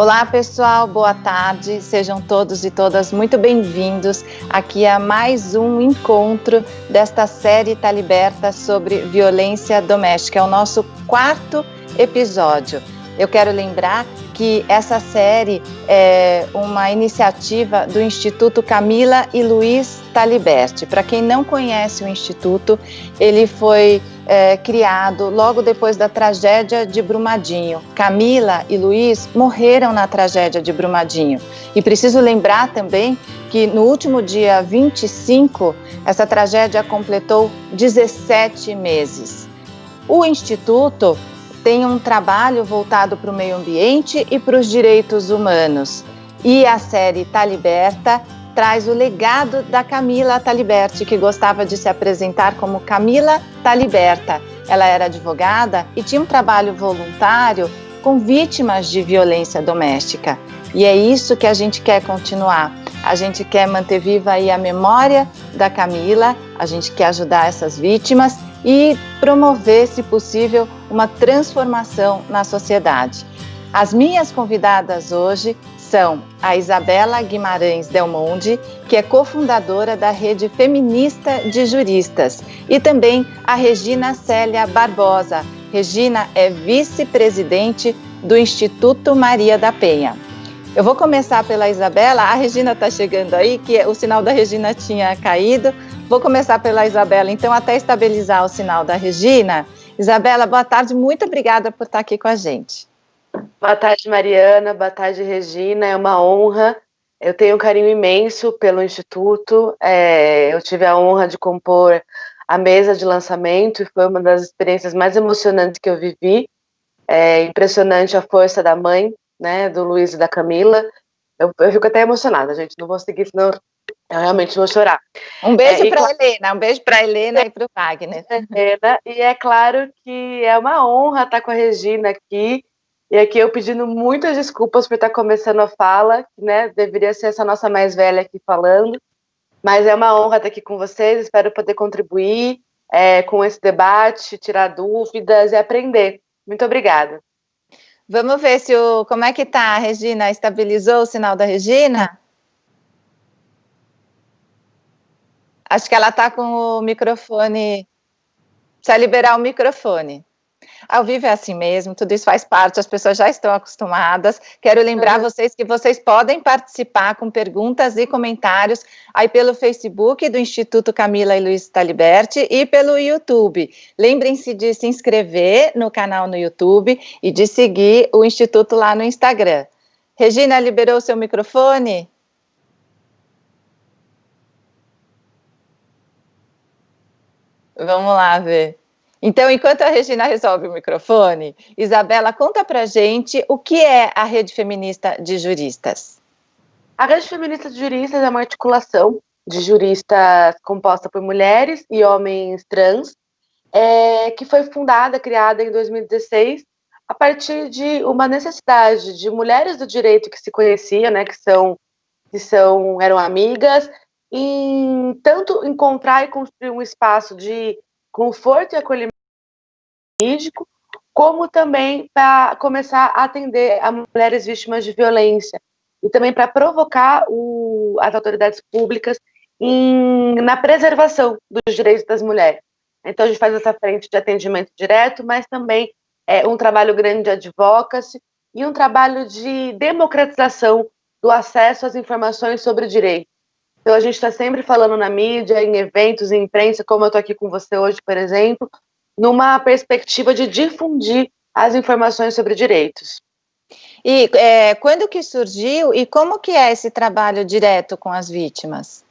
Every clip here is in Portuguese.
Olá pessoal, boa tarde, sejam todos e todas muito bem-vindos aqui a mais um encontro desta série Tá Liberta sobre violência doméstica, é o nosso 4º episódio. Eu quero lembrar que essa série é uma iniciativa do Instituto Camila e Luiz Tá Liberta. Para quem não conhece o Instituto, ele foi criado logo depois da tragédia de Brumadinho. Camila e Luiz morreram na tragédia de Brumadinho. E preciso lembrar também que no último dia 25, essa tragédia completou 17 meses. O Instituto tem um trabalho voltado para o meio ambiente e para os direitos humanos. E a série Tá Liberta traz o legado da Camila Tá Liberta, que gostava de se apresentar como Camila Tá Liberta. Ela era advogada e tinha um trabalho voluntário com vítimas de violência doméstica. E é isso que a gente quer continuar. A gente quer manter viva aí a memória da Camila, a gente quer ajudar essas vítimas e promover, se possível, uma transformação na sociedade. As minhas convidadas hoje são a Isabela Guimarães Del Monde, que é cofundadora da Rede Feminista de Juristas, e também a Regina Célia Barbosa. Regina é vice-presidente do Instituto Maria da Penha. Eu vou começar pela Isabela, a Regina está chegando aí, que o sinal da Regina tinha caído. Vou começar pela Isabela, então, até estabilizar o sinal da Regina. Isabela, boa tarde, muito obrigada por estar aqui com a gente. Boa tarde, Mariana, boa tarde, Regina, é uma honra. Eu tenho um carinho imenso pelo Instituto, eu tive a honra de compor a mesa de lançamento e foi uma das experiências mais emocionantes que eu vivi. É impressionante a força da mãe, né, do Luiz e da Camila. Eu fico até emocionada, gente, não vou seguir, senão eu realmente vou chorar. Um beijo para a Helena, um beijo para a Helena e para o Wagner. E é claro que é uma honra estar com a Regina aqui, e aqui eu pedindo muitas desculpas por estar começando a fala, né, deveria ser essa nossa mais velha aqui falando, mas é uma honra estar aqui com vocês, espero poder contribuir com esse debate, tirar dúvidas e aprender. Muito obrigada. Vamos ver como é que tá, Regina? Estabilizou o sinal da Regina? Acho que ela está com o microfone. Precisa liberar o microfone. Ao vivo é assim mesmo, tudo isso faz parte, as pessoas já estão acostumadas. Quero lembrar vocês que vocês podem participar com perguntas e comentários aí pelo Facebook do Instituto Camila e Luiz Tá Liberta e pelo YouTube. Lembrem-se de se inscrever no canal no YouTube e de seguir o Instituto lá no Instagram. Regina, liberou o seu microfone? Vamos lá ver. Então, enquanto a Regina resolve o microfone, Isabela, conta pra gente o que é a Rede Feminista de Juristas. A Rede Feminista de Juristas é uma articulação de juristas composta por mulheres e homens trans, que foi criada em 2016, a partir de uma necessidade de mulheres do direito que se conheciam, né, eram amigas, em tanto encontrar e construir um espaço de conforto e acolhimento jurídico, como também para começar a atender a mulheres vítimas de violência e também para provocar as autoridades públicas na preservação dos direitos das mulheres. Então, a gente faz essa frente de atendimento direto, mas também um trabalho grande de advocacy e um trabalho de democratização do acesso às informações sobre o direito. Então, a gente está sempre falando na mídia, em eventos, em imprensa, como eu estou aqui com você hoje, por exemplo, numa perspectiva de difundir as informações sobre direitos. E quando que surgiu e como que é esse trabalho direto com as vítimas?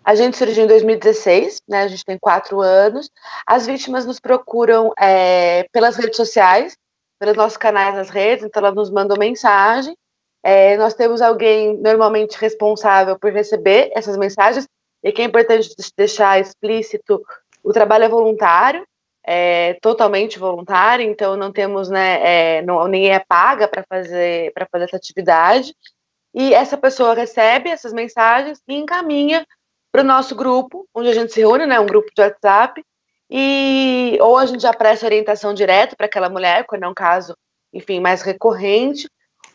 A gente surgiu em 2016, né, a gente tem 4 anos. As vítimas nos procuram pelas redes sociais, pelos nossos canais nas redes, então elas nos mandam mensagem. Nós temos alguém normalmente responsável por receber essas mensagens, e que é importante deixar explícito, o trabalho é voluntário, totalmente voluntário, então não temos, né, ninguém é paga para fazer essa atividade, e essa pessoa recebe essas mensagens e encaminha para o nosso grupo, onde a gente se reúne, né, um grupo de WhatsApp, ou a gente já presta orientação direto para aquela mulher, quando é um caso, enfim, mais recorrente,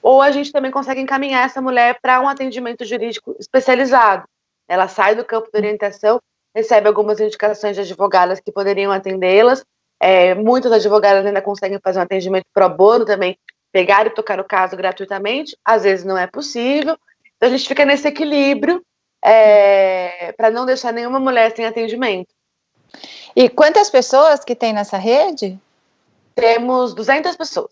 ou a gente também consegue encaminhar essa mulher para um atendimento jurídico especializado. Ela sai do campo de orientação, recebe algumas indicações de advogadas que poderiam atendê-las. Muitas advogadas ainda conseguem fazer um atendimento pro bono também, pegar e tocar o caso gratuitamente, às vezes não é possível. Então a gente fica nesse equilíbrio para não deixar nenhuma mulher sem atendimento. E quantas pessoas que tem nessa rede? Temos 200 pessoas.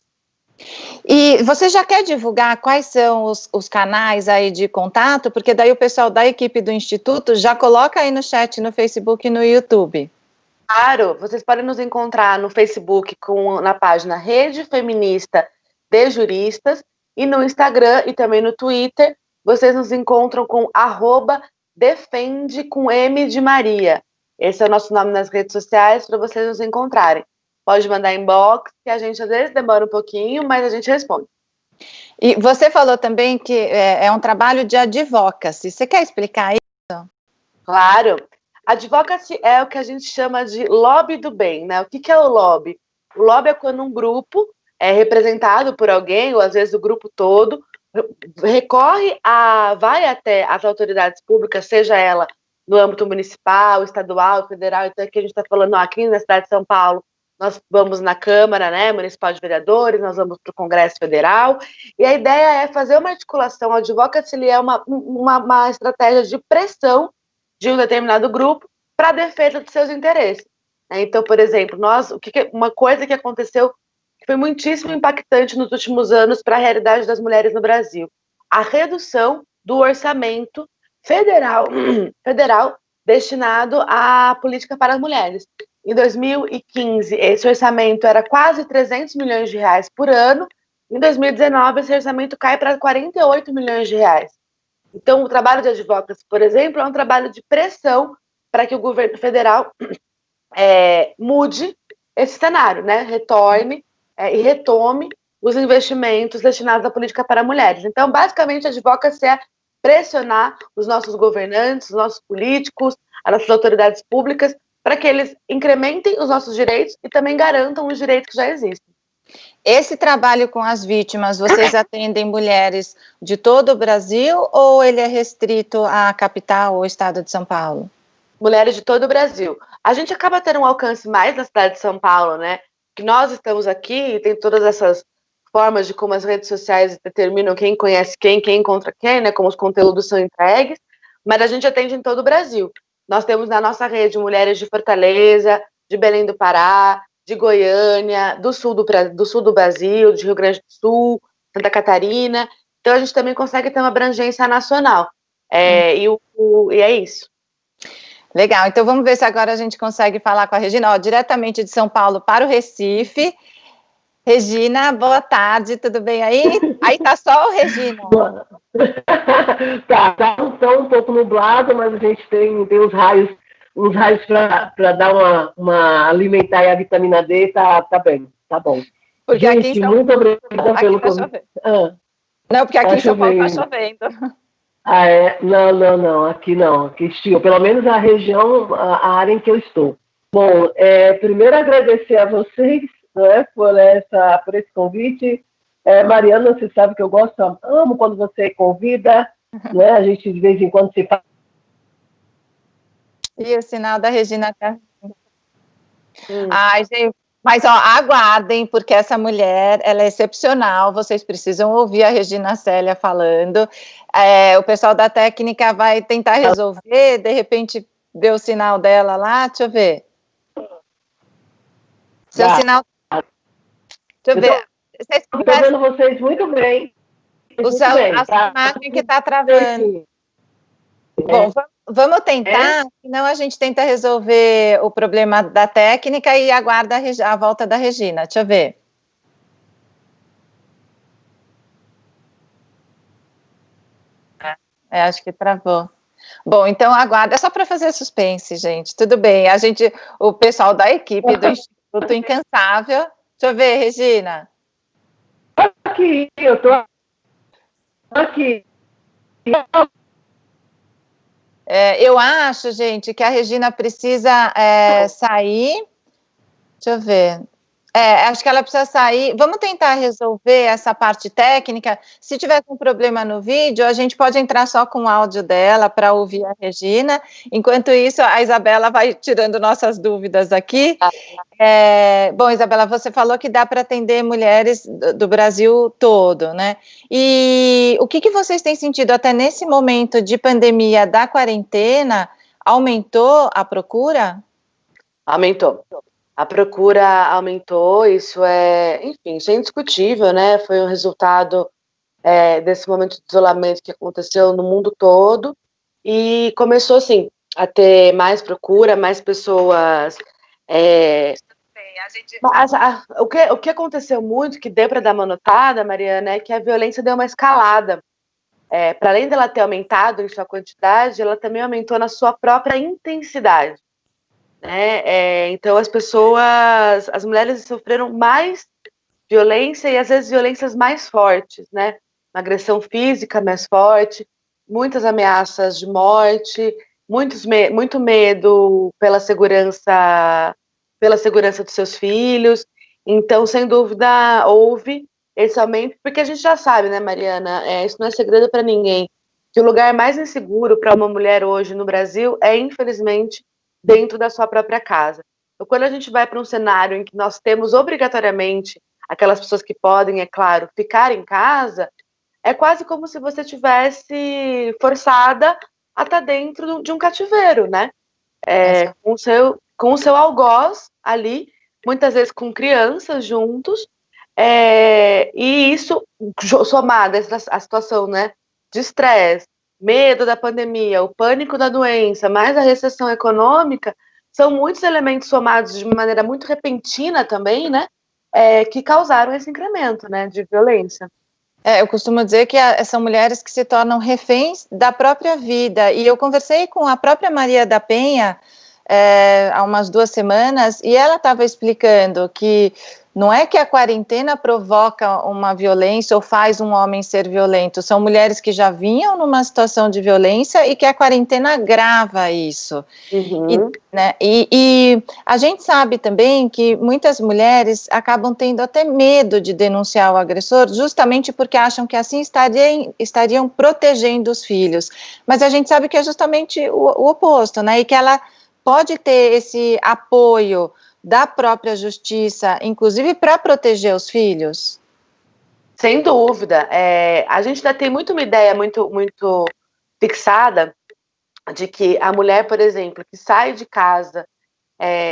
E você já quer divulgar quais são os canais aí de contato? Porque daí o pessoal da equipe do Instituto já coloca aí no chat, no Facebook e no YouTube. Claro, vocês podem nos encontrar no Facebook na página Rede Feminista de Juristas e no Instagram e também no Twitter. Vocês nos encontram com @defende com M de Maria. Esse é o nosso nome nas redes sociais para vocês nos encontrarem. Pode mandar inbox, que a gente às vezes demora um pouquinho, mas a gente responde. E você falou também que é um trabalho de advocacy. Você quer explicar isso? Claro. Advocacy é o que a gente chama de lobby do bem, né? O que é o lobby? O lobby é quando um grupo é representado por alguém, ou às vezes o grupo todo, vai até as autoridades públicas, seja ela no âmbito municipal, estadual, federal. Então aqui a gente está falando, aqui na cidade de São Paulo, nós vamos na Câmara, né, Municipal de Vereadores, nós vamos para o Congresso Federal, e a ideia é fazer uma articulação. A advocacy é uma estratégia de pressão de um determinado grupo para a defesa de seus interesses. Então, por exemplo, uma coisa que aconteceu que foi muitíssimo impactante nos últimos anos para a realidade das mulheres no Brasil: a redução do orçamento federal destinado à política para as mulheres. Em 2015, esse orçamento era quase 300 milhões de reais por ano. Em 2019, esse orçamento cai para 48 milhões de reais. Então, o trabalho de advocacy, por exemplo, é um trabalho de pressão para que o governo federal mude esse cenário, né? Retorne e retome os investimentos destinados à política para mulheres. Então, basicamente, a advocacy é pressionar os nossos governantes, os nossos políticos, as nossas autoridades públicas, para que eles incrementem os nossos direitos e também garantam os direitos que já existem. Esse trabalho com as vítimas, vocês atendem mulheres de todo o Brasil ou ele é restrito à capital ou estado de São Paulo? Mulheres de todo o Brasil. A gente acaba tendo um alcance mais na cidade de São Paulo, né? Que nós estamos aqui e tem todas essas formas de como as redes sociais determinam quem conhece quem encontra quem, né? Como os conteúdos são entregues, mas a gente atende em todo o Brasil. Nós temos na nossa rede mulheres de Fortaleza, de Belém do Pará, de Goiânia, do sul do Brasil, de Rio Grande do Sul, Santa Catarina. Então a gente também consegue ter uma abrangência nacional. E é isso. Legal, então vamos ver se agora a gente consegue falar com a Regina, diretamente de São Paulo para o Recife. Regina, boa tarde, tudo bem aí? Aí tá só o Regina. Tá um pouco nublado, mas a gente tem uns raios para dar uma alimentar e a vitamina D, tá bem, tá bom. Porque gente, aqui em São... muito obrigada pelo convite. Não, porque aqui em São Paulo tá chovendo. Não, aqui não, aqui estiu, pelo menos a região, a área em que eu estou. Bom, primeiro agradecer a vocês, né, por esse convite. Mariana, você sabe que eu amo quando você convida, né, a gente de vez em quando se fala. E o sinal da Regina tá... Ai, gente, mas aguardem, porque essa mulher, ela é excepcional, vocês precisam ouvir a Regina Célia falando. O pessoal da técnica vai tentar resolver, de repente deu o sinal dela lá, deixa eu ver. Seu sinal... Deixa eu ver. Estou vendo vocês muito bem. A sua imagem que está travando. Bom, vamos tentar, senão a gente tenta resolver o problema da técnica e aguarda a volta da Regina. Deixa eu ver. Acho que travou. Bom, então aguarda. É só para fazer suspense, gente. Tudo bem. O pessoal da equipe do Instituto Incansável. Deixa eu ver, Regina. Aqui, eu tô aqui. Eu acho, gente, que a Regina precisa sair. Deixa eu ver. Acho que ela precisa sair. Vamos tentar resolver essa parte técnica. Se tiver com problema no vídeo, a gente pode entrar só com o áudio dela para ouvir a Regina. Enquanto isso, a Isabela vai tirando nossas dúvidas aqui. Bom, Isabela, você falou que dá para atender mulheres do Brasil todo, né? E o que vocês têm sentido até nesse momento de pandemia da quarentena? Aumentou a procura? Aumentou. A procura aumentou, isso enfim, isso é indiscutível, né? Foi um resultado desse momento de isolamento que aconteceu no mundo todo e começou, assim, a ter mais procura, mais pessoas... O que aconteceu muito, que deu para dar uma notada, Mariana, é que a violência deu uma escalada. Para além dela ter aumentado em sua quantidade, ela também aumentou na sua própria intensidade. Né? Então as mulheres sofreram mais violência e às vezes violências mais fortes, né? Uma agressão física mais forte, muitas ameaças de morte, muito medo pela segurança dos seus filhos. Então, sem dúvida, houve esse aumento, porque a gente já sabe, né, Mariana? Isso não é segredo para ninguém, que o lugar mais inseguro para uma mulher hoje no Brasil é, infelizmente, dentro da sua própria casa. Então, quando a gente vai para um cenário em que nós temos obrigatoriamente aquelas pessoas que podem, é claro, ficar em casa, é quase como se você tivesse forçada a estar dentro de um cativeiro, né? Com o seu algoz ali, muitas vezes com crianças juntos, e isso somado à situação, né, de estresse, medo da pandemia, o pânico da doença, mais a recessão econômica, são muitos elementos somados de maneira muito repentina também, né, que causaram esse incremento, né, de violência. Eu costumo dizer que são mulheres que se tornam reféns da própria vida, e eu conversei com a própria Maria da Penha há umas 2 semanas, e ela estava explicando que não é que a quarentena provoca uma violência ou faz um homem ser violento, são mulheres que já vinham numa situação de violência e que a quarentena agrava isso. Uhum. E a gente sabe também que muitas mulheres acabam tendo até medo de denunciar o agressor, justamente porque acham que assim estariam protegendo os filhos. Mas a gente sabe que é justamente o oposto, né? E que ela pode ter esse apoio da própria justiça, inclusive para proteger os filhos? Sem dúvida. A gente ainda tem muito uma ideia muito, muito fixada de que a mulher, por exemplo, que sai de casa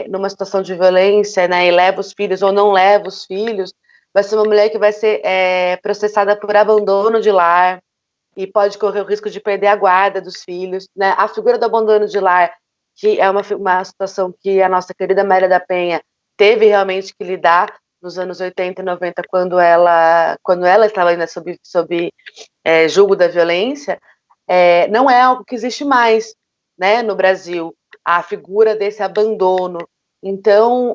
numa situação de violência, né, e leva os filhos ou não leva os filhos, vai ser uma mulher que vai ser processada por abandono de lar e pode correr o risco de perder a guarda dos filhos, né? A figura do abandono de lar, que é uma situação que a nossa querida Maria da Penha teve realmente que lidar nos anos 80 e 90, quando ela estava ainda sob julgo da violência, não é algo que existe mais, né, no Brasil, a figura desse abandono. Então,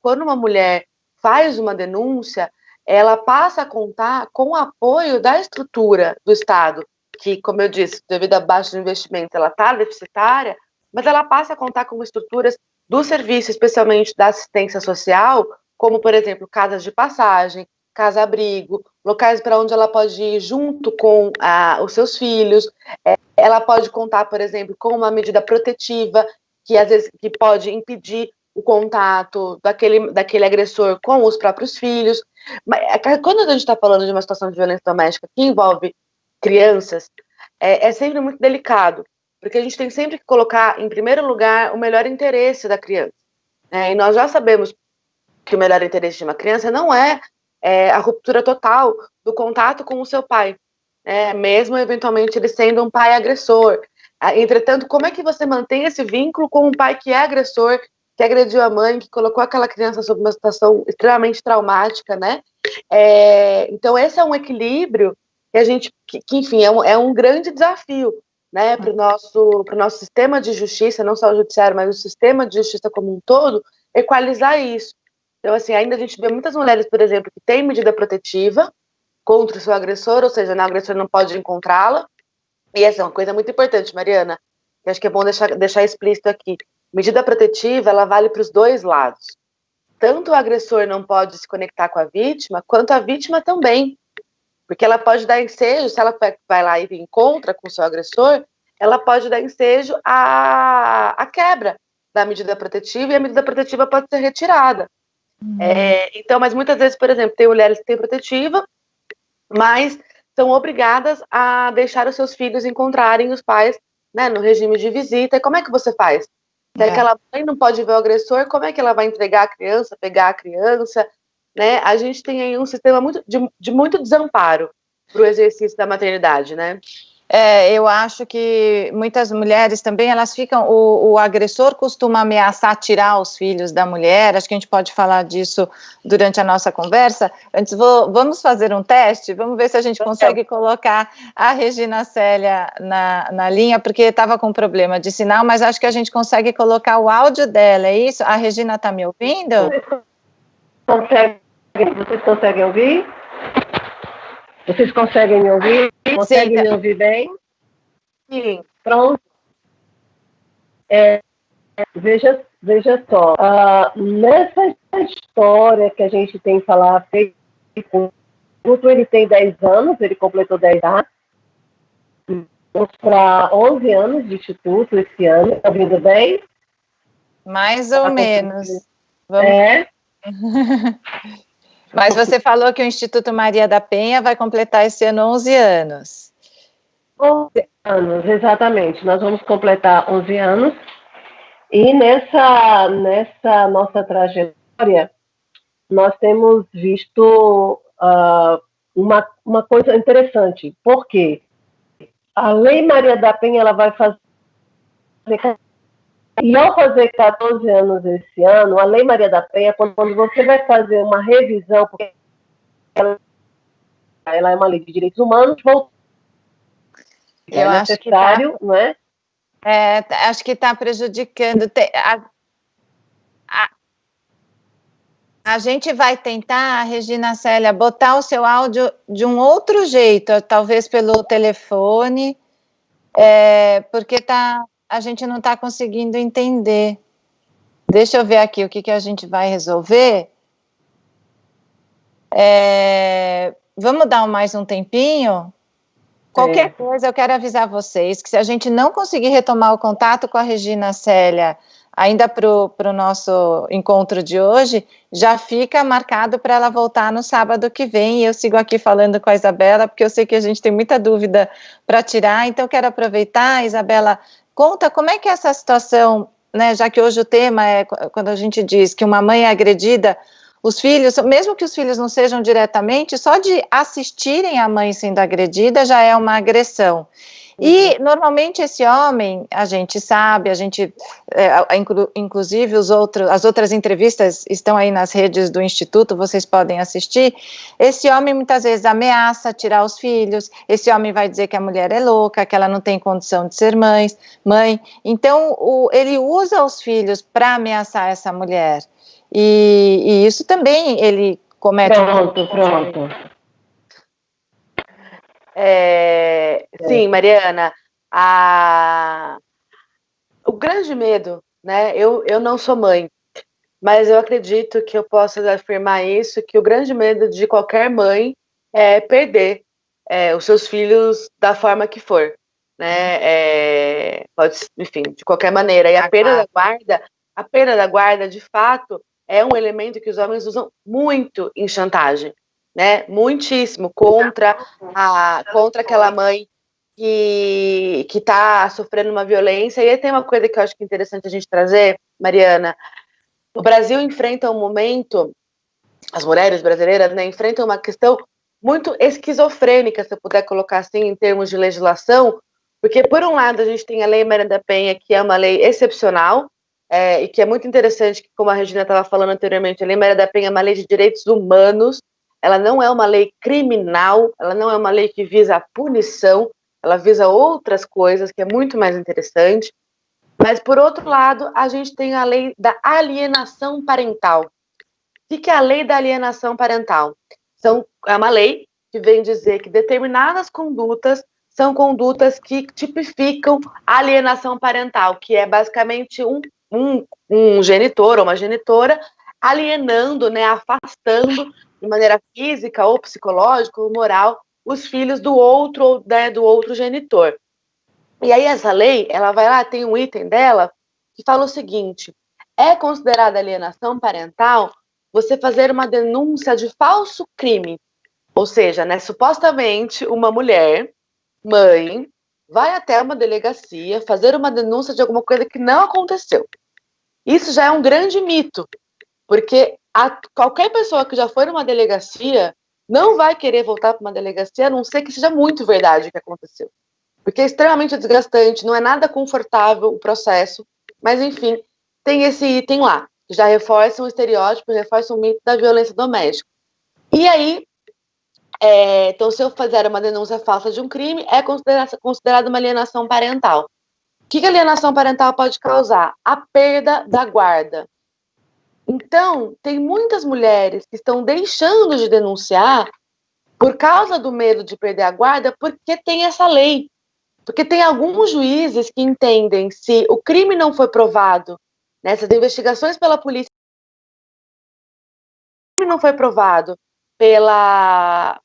quando uma mulher faz uma denúncia, ela passa a contar com o apoio da estrutura do Estado, que, como eu disse, devido a baixo investimento, ela está deficitária, mas ela passa a contar com estruturas do serviço, especialmente da assistência social, como, por exemplo, casas de passagem, casa-abrigo, locais para onde ela pode ir junto com os seus filhos. Ela pode contar, por exemplo, com uma medida protetiva, que às vezes que pode impedir o contato daquele agressor com os próprios filhos. Mas, quando a gente está falando de uma situação de violência doméstica que envolve crianças, é sempre muito delicado, porque a gente tem sempre que colocar, em primeiro lugar, o melhor interesse da criança. E nós já sabemos que o melhor interesse de uma criança não é a ruptura total do contato com o seu pai, mesmo eventualmente ele sendo um pai agressor. Entretanto, como é que você mantém esse vínculo com um pai que é agressor, que agrediu a mãe, que colocou aquela criança sob uma situação extremamente traumática, né? Então, esse é um equilíbrio que a gente, que enfim, é um grande desafio, né, para o nosso sistema de justiça, não só o judiciário, mas o sistema de justiça como um todo, equalizar isso. Então, assim, ainda a gente vê muitas mulheres, por exemplo, que têm medida protetiva contra o seu agressor, ou seja, o agressor não pode encontrá-la. E essa é uma coisa muito importante, Mariana, que acho que é bom deixar explícito aqui. Medida protetiva, ela vale para os dois lados. tanto o agressor não pode se conectar com a vítima, quanto a vítima também. Porque ela pode dar ensejo, se ela vai lá e encontra com o seu agressor, ela pode dar ensejo à quebra da medida protetiva, e a medida protetiva pode ser retirada. Então, mas muitas vezes, por exemplo, tem mulheres que têm protetiva, mas são obrigadas a deixar os seus filhos encontrarem os pais, né, no regime de visita. E como é que você faz? Se aquela mãe não pode ver o agressor, como é que ela vai entregar a criança, pegar a criança? Né? A gente tem aí um sistema de muito desamparo para o exercício da maternidade, né? Eu acho que muitas mulheres também, elas ficam, o agressor costuma ameaçar tirar os filhos da mulher. Acho que a gente pode falar disso durante a nossa conversa. Antes, vamos fazer um teste, vamos ver se a gente consegue colocar a Regina Célia na linha, porque estava com problema de sinal, mas acho que a gente consegue colocar o áudio dela, é isso? A Regina está me ouvindo? Vocês conseguem ouvir? Vocês conseguem me ouvir? Conseguem me ouvir bem? Sim. Pronto. Veja só. Nessa história que a gente tem falado, ele tem 10 anos, ele completou 10 anos. Vamos para 11 anos de instituto esse ano. Está ouvindo bem? Mais ou menos. Vamos... Mas você falou que o Instituto Maria da Penha vai completar esse ano 11 anos. 11 anos, exatamente. Nós vamos completar 11 anos. E nessa nossa trajetória, nós temos visto uma coisa interessante. Por quê? A Lei Maria da Penha, ela vai fazer... E ao fazer 14 anos esse ano, a Lei Maria da Penha, quando você vai fazer uma revisão, porque ela é uma lei de direitos humanos, eu acho necessário, que não é? Acho que está prejudicando. A gente vai tentar, Regina Célia, botar o seu áudio de um outro jeito, talvez pelo telefone, porque a gente não está conseguindo entender. Deixa eu ver aqui o que a gente vai resolver. Vamos dar mais um tempinho? Qualquer coisa, eu quero avisar vocês que se a gente não conseguir retomar o contato com a Regina Célia ainda para o nosso encontro de hoje, já fica marcado para ela voltar no sábado que vem. E eu sigo aqui falando com a Isabela, porque eu sei que a gente tem muita dúvida para tirar. Então, quero aproveitar, Isabela, conta como é que é essa situação, né, já que hoje o tema é quando a gente diz que uma mãe é agredida, os filhos, mesmo que os filhos não sejam diretamente, só de assistirem a mãe sendo agredida já é uma agressão. E, normalmente, esse homem, a gente sabe, inclusive as outras entrevistas estão aí nas redes do Instituto, vocês podem assistir. Esse homem, muitas vezes, ameaça tirar os filhos, esse homem vai dizer que a mulher é louca, que ela não tem condição de ser mãe. Então, ele usa os filhos para ameaçar essa mulher. E isso também ele comete... Pronto. Sim, Mariana, o grande medo, né? Eu não sou mãe, mas eu acredito que eu posso afirmar isso, que o grande medo de qualquer mãe é perder os seus filhos da forma que for, né? Pode, enfim, de qualquer maneira. E a perda da guarda, de fato, é um elemento que os homens usam muito em chantagem, né? Muitíssimo contra aquela mãe que está sofrendo uma violência. E aí tem uma coisa que eu acho que é interessante a gente trazer, Mariana. O Brasil enfrenta um momento, as mulheres brasileiras, né, enfrentam uma questão muito esquizofrênica, se eu puder colocar assim, em termos de legislação, porque, por um lado, a gente tem a Lei Maria da Penha, que é uma lei excepcional, e que é muito interessante, que, como a Regina estava falando anteriormente, a Lei Maria da Penha é uma lei de direitos humanos, ela não é uma lei criminal, ela não é uma lei que visa a punição, ela visa outras coisas, que é muito mais interessante. Mas, por outro lado, a gente tem a lei da alienação parental. O que é a lei da alienação parental? É uma lei que vem dizer que determinadas condutas são condutas que tipificam a alienação parental, que é basicamente um genitor ou uma genitora alienando, né, afastando de maneira física ou psicológica ou moral os filhos do outro, né, do outro genitor. E aí essa lei, ela vai lá, tem um item dela que fala o seguinte: é considerada alienação parental você fazer uma denúncia de falso crime. Ou seja, né, supostamente uma mulher, mãe, vai até uma delegacia fazer uma denúncia de alguma coisa que não aconteceu. Isso já é um grande mito, porque qualquer pessoa que já foi numa delegacia não vai querer voltar para uma delegacia, a não ser que seja muito verdade o que aconteceu. Porque é extremamente desgastante, não é nada confortável o processo, mas enfim, tem esse item lá, que já reforça um estereótipo, reforça um mito da violência doméstica. E aí, então, se eu fizer uma denúncia falsa de um crime, é considerada uma alienação parental. O que a alienação parental pode causar? A perda da guarda. Então, tem muitas mulheres que estão deixando de denunciar por causa do medo de perder a guarda, porque tem essa lei. Porque tem alguns juízes que entendem, se o crime não foi provado, nessas investigações pela polícia, o crime não foi provado pela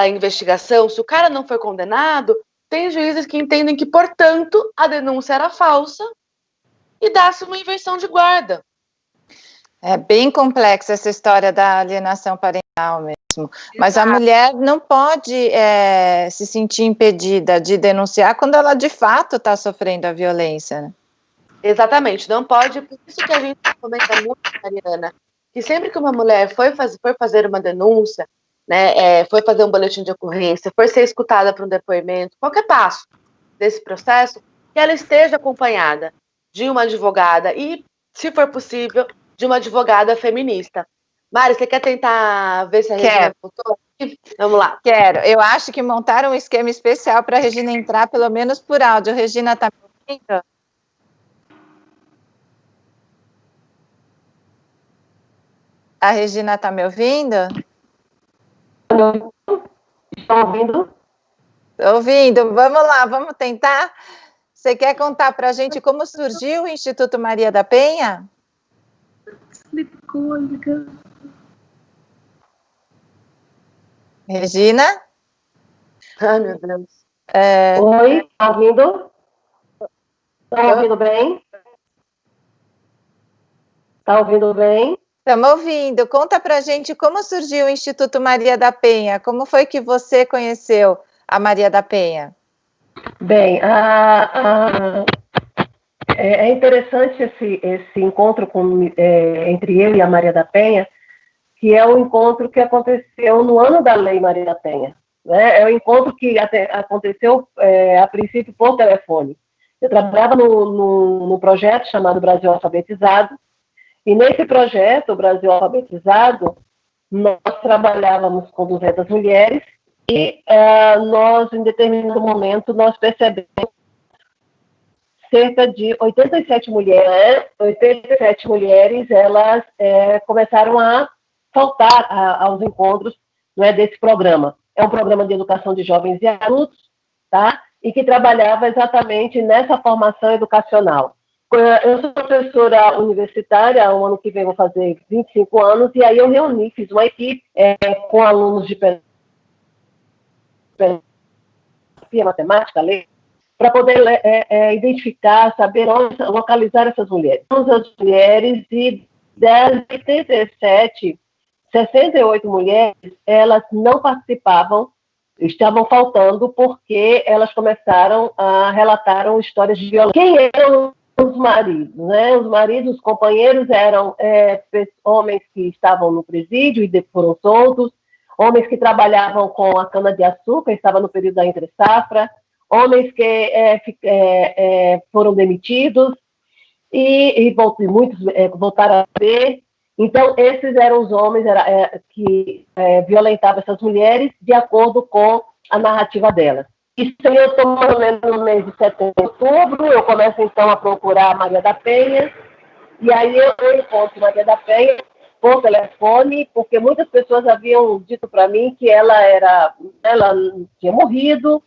investigação, se o cara não foi condenado, tem juízes que entendem que, portanto, a denúncia era falsa e dá-se uma inversão de guarda. É bem complexa essa história da alienação parental mesmo. Mas a mulher não pode se sentir impedida de denunciar quando ela de fato está sofrendo a violência, né? Exatamente, não pode. Por isso que a gente comenta muito, Mariana, que sempre que uma mulher for fazer uma denúncia, né, foi fazer um boletim de ocorrência, for ser escutada para um depoimento, qualquer passo desse processo, que ela esteja acompanhada de uma advogada e, se for possível, de uma advogada feminista. Mari, você quer tentar ver se a Regina voltou? Vamos lá. Quero. Eu acho que montaram um esquema especial para a Regina entrar, pelo menos por áudio. Regina, está me ouvindo? A Regina está me ouvindo? Estão ouvindo? Ouvindo. Vamos lá, vamos tentar. Você quer contar para a gente como surgiu o Instituto Maria da Penha? Regina? Ai, meu Deus. Oi, está ouvindo? Estão ouvindo bem? Está ouvindo bem? Estamos ouvindo. Conta pra gente como surgiu o Instituto Maria da Penha. Como foi que você conheceu a Maria da Penha? Bem, é interessante esse encontro entre eu e a Maria da Penha, que é um encontro que aconteceu no ano da Lei Maria da Penha. Né? É um encontro que aconteceu, a princípio, por telefone. Eu trabalhava no projeto chamado Brasil Alfabetizado, e nesse projeto, o Brasil Alfabetizado, nós trabalhávamos com 200 mulheres e nós, em determinado momento, nós percebemos cerca de 87 mulheres, elas começaram a faltar aos encontros, não é, desse programa. É um programa de educação de jovens e adultos, tá? E que trabalhava exatamente nessa formação educacional. Eu sou professora universitária, o ano que vem vou fazer 25 anos, e aí eu fiz uma equipe com alunos de filosofia, matemática, lei, para poder identificar, saber onde localizar essas mulheres. As mulheres, e das 87, 68 mulheres, elas não participavam, estavam faltando, porque elas começaram a relatar histórias de violência. Quem eram os maridos, né? Os maridos, os companheiros eram homens que estavam no presídio e foram soltos, homens que trabalhavam com a cana-de-açúcar, estavam no período da entre-safra, homens que foram demitidos e muitos voltaram a ver. Então, esses eram os homens que violentavam essas mulheres de acordo com a narrativa delas. Isso eu estou mais ou menos no mês de setembro, outubro, eu começo então a procurar a Maria da Penha, e aí eu encontro Maria da Penha por telefone, porque muitas pessoas haviam dito para mim que ela tinha morrido,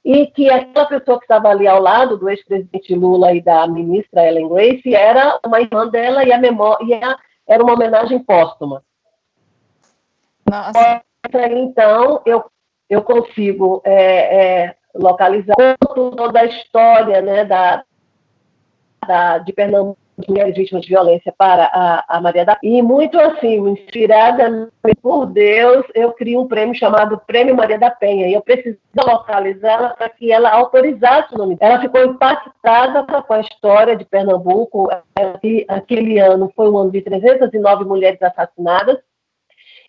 e que aquela pessoa que estava ali ao lado do ex-presidente Lula e da ministra Ellen Grace era uma irmã dela, e era uma homenagem póstuma. Nossa. Então, eu consigo localizar toda a história, né, de Pernambuco, mulheres vítimas de violência, para a Maria da Penha. E muito assim, inspirada por Deus, eu crio um prêmio chamado Prêmio Maria da Penha, e eu preciso localizá-la para que ela autorizasse o nome. Ela ficou impactada com a história de Pernambuco. Aquele ano foi um ano de 309 mulheres assassinadas.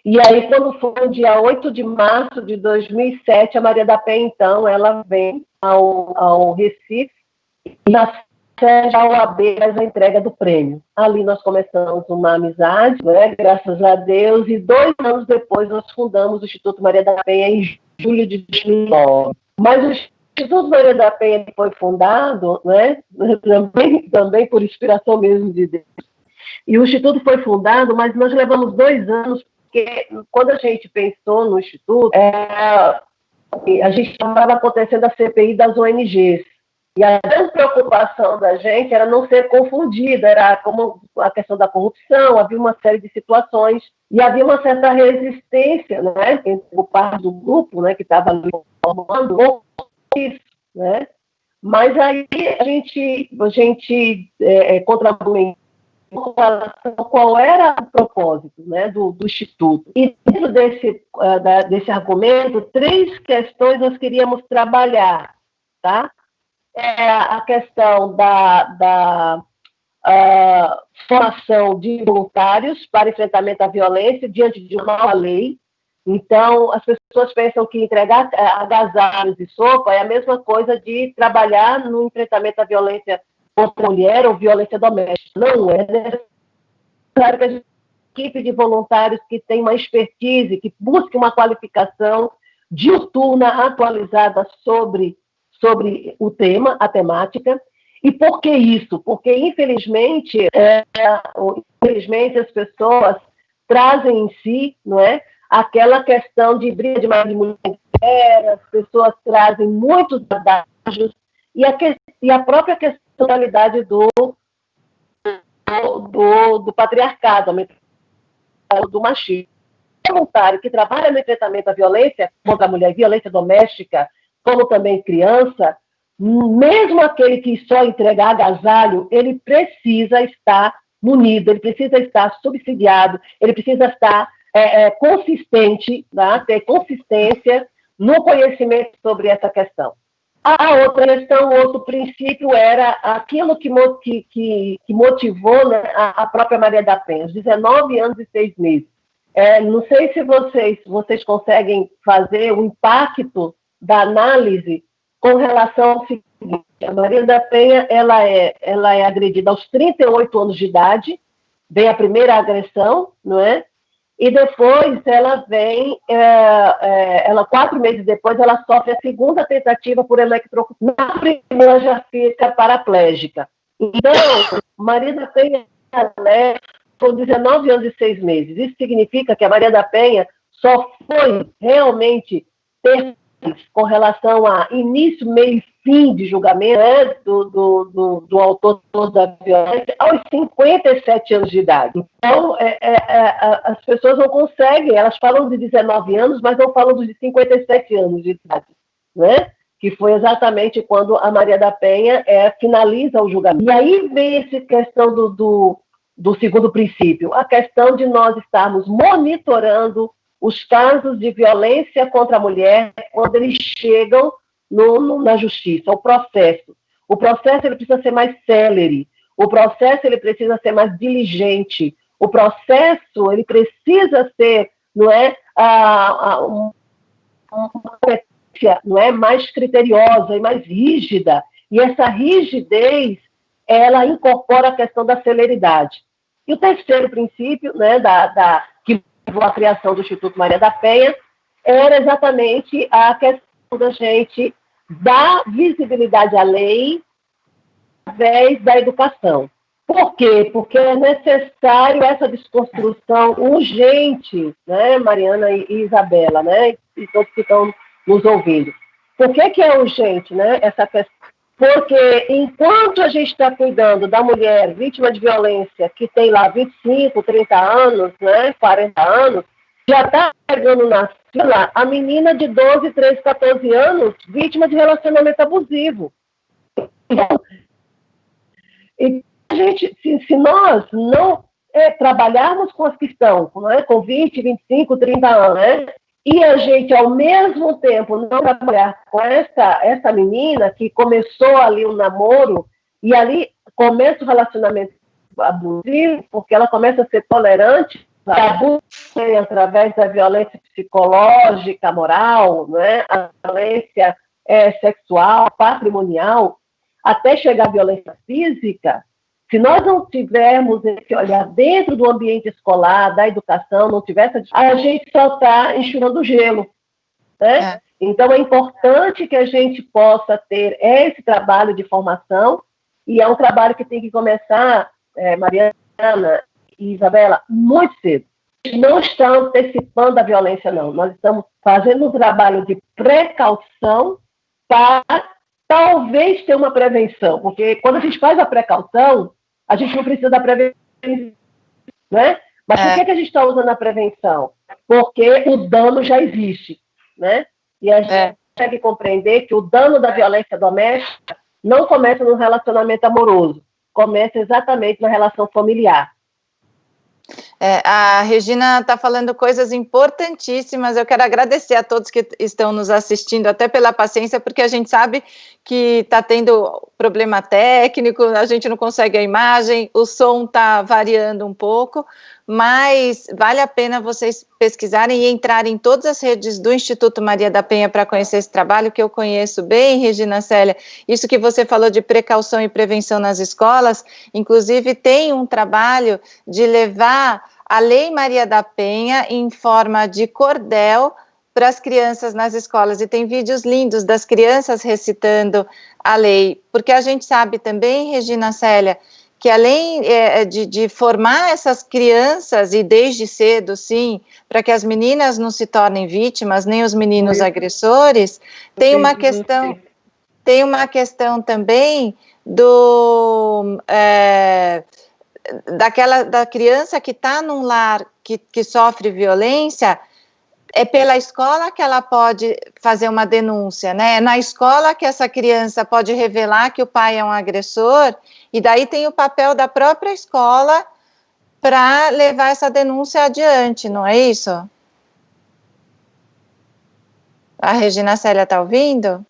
E aí, quando foi no dia 8 de março de 2007, a Maria da Penha, então, ela vem ao Recife, e na sede da OAB faz a entrega do prêmio. Ali nós começamos uma amizade, né, graças a Deus, e 2 anos depois nós fundamos o Instituto Maria da Penha em julho de 2009. Mas o Instituto Maria da Penha foi fundado, né, também por inspiração mesmo de Deus. E o Instituto foi fundado, mas nós levamos 2 anos, porque quando a gente pensou no Instituto, a gente estava acontecendo a CPI das ONGs. E a grande preocupação da gente era não ser confundida, era como a questão da corrupção, havia uma série de situações, e havia uma certa resistência, né, entre o parte do grupo, né, que estava ali formando isso, né? Mas aí a gente contra-argumentou qual era o propósito, né, do Instituto. E dentro desse argumento, 3 questões nós queríamos trabalhar, tá? A questão da formação de voluntários para enfrentamento à violência diante de uma nova lei. Então, as pessoas pensam que entregar agasalhos e sopa é a mesma coisa de trabalhar no enfrentamento à violência contra a mulher ou violência doméstica. Não é necessário que a gente equipe de voluntários que tem uma expertise, que busque uma qualificação diuturna atualizada sobre o tema, a temática. E por que isso? Porque, infelizmente, as pessoas trazem em si, não é, aquela questão de briga de marido e mulher, as pessoas trazem muitos adágios, e a própria questões do patriarcado, do machismo. O voluntário que trabalha no enfrentamento à violência contra a mulher, violência doméstica, como também criança, mesmo aquele que só entrega agasalho, ele precisa estar munido, ele precisa estar subsidiado, ele precisa estar consistente, né? Ter consistência no conhecimento sobre essa questão. A outra questão, o outro princípio era aquilo que motivou, né, a própria Maria da Penha, 19 anos e 6 meses. Não sei se vocês conseguem fazer o impacto da análise com relação ao seguinte: a Maria da Penha ela é agredida aos 38 anos de idade, vem a primeira agressão, não é? E depois ela vem, 4 meses depois, ela sofre a segunda tentativa por eletrocução. Na primeira já fica paraplégica. Então, Maria da Penha com 19 anos e 6 meses. Isso significa que a Maria da Penha só foi realmente ter com relação a início, meio e fim de julgamento, né, do autor da violência aos 57 anos de idade. Então, as pessoas não conseguem, elas falam de 19 anos, mas não falam dos 57 anos de idade, né? Que foi exatamente quando a Maria da Penha finaliza o julgamento. E aí vem essa questão do segundo princípio, a questão de nós estarmos monitorando os casos de violência contra a mulher quando eles chegam na justiça, o processo. O processo ele precisa ser mais célere, o processo ele precisa ser mais diligente, o processo ele precisa ser, não é, não é, mais criteriosa e mais rígida. E essa rigidez, ela incorpora a questão da celeridade. E o terceiro princípio, né, que levou à criação do Instituto Maria da Penha, era exatamente a questão da gente dar visibilidade à lei através da educação. Por quê? Porque é necessário essa desconstrução urgente, né, Mariana e Isabela, né, e todos que estão nos ouvindo. Por que é urgente, né, essa questão? Porque enquanto a gente está cuidando da mulher vítima de violência, que tem lá 25, 30 anos, né, 40 anos, já está pegando na fila a menina de 12, 13, 14 anos, vítima de relacionamento abusivo. E a gente, se nós não trabalharmos com as que estão, né, com 20, 25, 30 anos, né, e a gente, ao mesmo tempo, não trabalhar com essa menina que começou ali um namoro, e ali começa o relacionamento abusivo, porque ela começa a ser tolerante, abuso através da violência psicológica, moral, né, a violência sexual, patrimonial, até chegar à violência física. Se nós não tivermos esse olhar dentro do ambiente escolar, da educação, não tiver a gente só está enxugando gelo, né? Então, é importante que a gente possa ter esse trabalho de formação, e é um trabalho que tem que começar, Mariana e Isabela, muito cedo. Não estamos antecipando a violência, não. Nós estamos fazendo um trabalho de precaução para talvez ter uma prevenção, porque quando a gente faz a precaução, a gente não precisa da prevenção, né? Mas por que a gente está usando a prevenção? Porque o dano já existe, né? E a gente consegue compreender que o dano da violência doméstica não começa no relacionamento amoroso, começa exatamente na relação familiar. A Regina está falando coisas importantíssimas. Eu quero agradecer a todos que estão nos assistindo, até pela paciência, porque a gente sabe que está tendo problema técnico, a gente não consegue a imagem, o som está variando um pouco, mas vale a pena vocês pesquisarem e entrarem em todas as redes do Instituto Maria da Penha para conhecer esse trabalho, que eu conheço bem, Regina Célia. Isso que você falou de precaução e prevenção nas escolas, inclusive tem um trabalho de levar a Lei Maria da Penha em forma de cordel para as crianças nas escolas, e tem vídeos lindos das crianças recitando a lei, porque a gente sabe também, Regina Célia, que além de formar essas crianças, e desde cedo, sim, para que as meninas não se tornem vítimas, nem os meninos agressores, tem uma questão também da criança que está num lar que sofre violência. É pela escola que ela pode fazer uma denúncia, né? É na escola que essa criança pode revelar que o pai é um agressor, e daí tem o papel da própria escola para levar essa denúncia adiante, não é isso? A Regina Célia está ouvindo?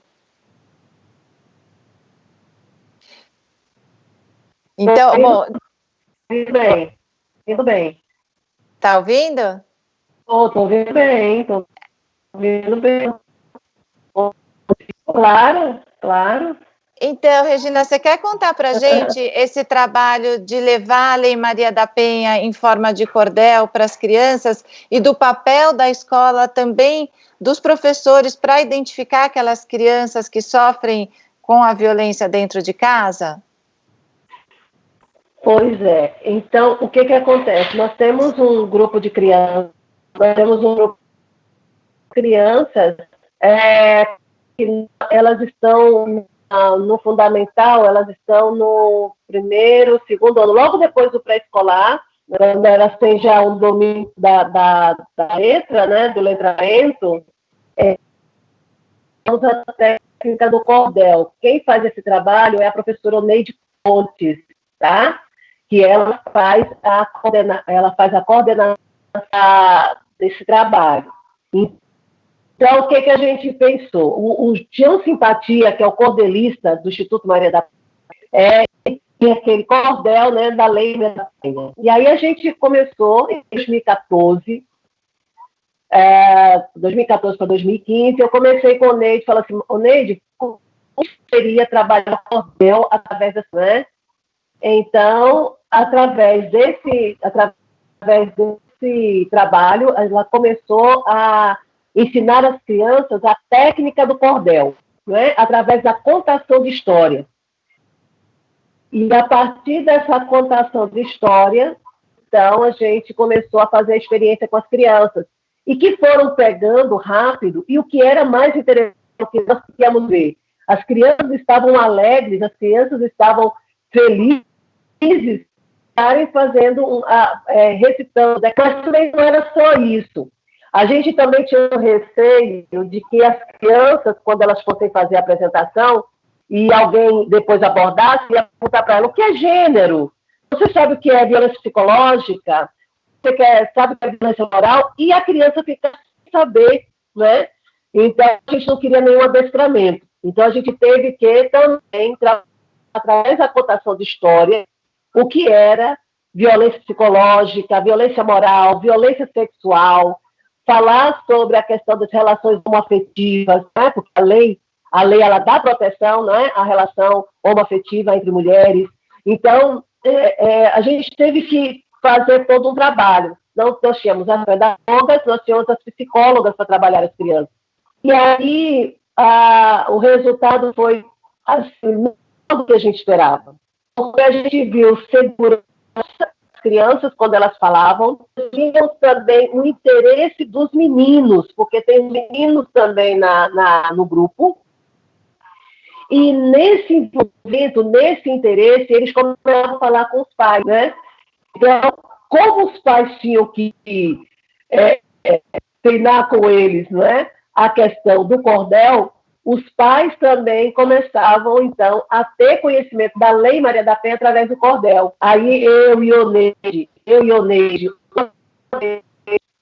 Então, bom... Tudo bem. Está ouvindo? Estou ouvindo bem, estou ouvindo bem. Claro. Então, Regina, você quer contar para a gente esse trabalho de levar a Lei Maria da Penha em forma de cordel para as crianças, e do papel da escola também, dos professores, para identificar aquelas crianças que sofrem com a violência dentro de casa? Pois é. Então, o que acontece? Nós temos um grupo de crianças, que elas estão no fundamental, elas estão no primeiro, segundo ano, logo depois do pré-escolar, quando elas têm já um domínio da letra, né, do letramento, usa a técnica do cordel. Quem faz esse trabalho é a professora Oneide Pontes, tá? Que ela faz a coordenação desse trabalho. Então, o que a gente pensou? O Tião Simpatia, que é o cordelista do Instituto Maria da Penha, tem aquele cordel, né, da Lei Maria da Penha. E aí a gente começou em 2014, 2014 para 2015, eu comecei com o Neide, falei assim, Neide, como seria trabalhar o cordel através dessa, né? Então, através desse trabalho, ela começou a ensinar às crianças a técnica do cordel, né? Através da contação de história. E a partir dessa contação de história, então, a gente começou a fazer a experiência com as crianças, e que foram pegando rápido, e o que era mais interessante que nós queríamos ver. As crianças estavam alegres, as crianças estavam felizes de estarem fazendo, recitando, mas também não era só isso. A gente também tinha um receio de que as crianças, quando elas fossem fazer a apresentação, e alguém depois abordasse, ia perguntar para ela o que é gênero. Você sabe o que é violência psicológica? Você sabe o que é violência moral? E a criança fica sem saber, né? Então, a gente não queria nenhum adestramento. Então, a gente teve que também, através da contação de história, o que era violência psicológica, violência moral, violência sexual, falar sobre a questão das relações homoafetivas, né? Porque a lei ela dá proteção, né? À relação homoafetiva entre mulheres. Então, a gente teve que fazer todo um trabalho. Nós tínhamos as pedagogas, nós tínhamos as psicólogas para trabalhar as crianças. E aí, o resultado foi assim, não do que a gente esperava. Porque a gente viu segurança das crianças quando elas falavam, tínhamos também o interesse dos meninos, porque tem meninos também no grupo, e nesse envolvimento, nesse interesse, eles começaram a falar com os pais, né? Então, como os pais tinham que treinar com eles, não é? A questão do cordel, os pais também começavam, então, a ter conhecimento da Lei Maria da Penha através do cordel. Aí eu e o Neide,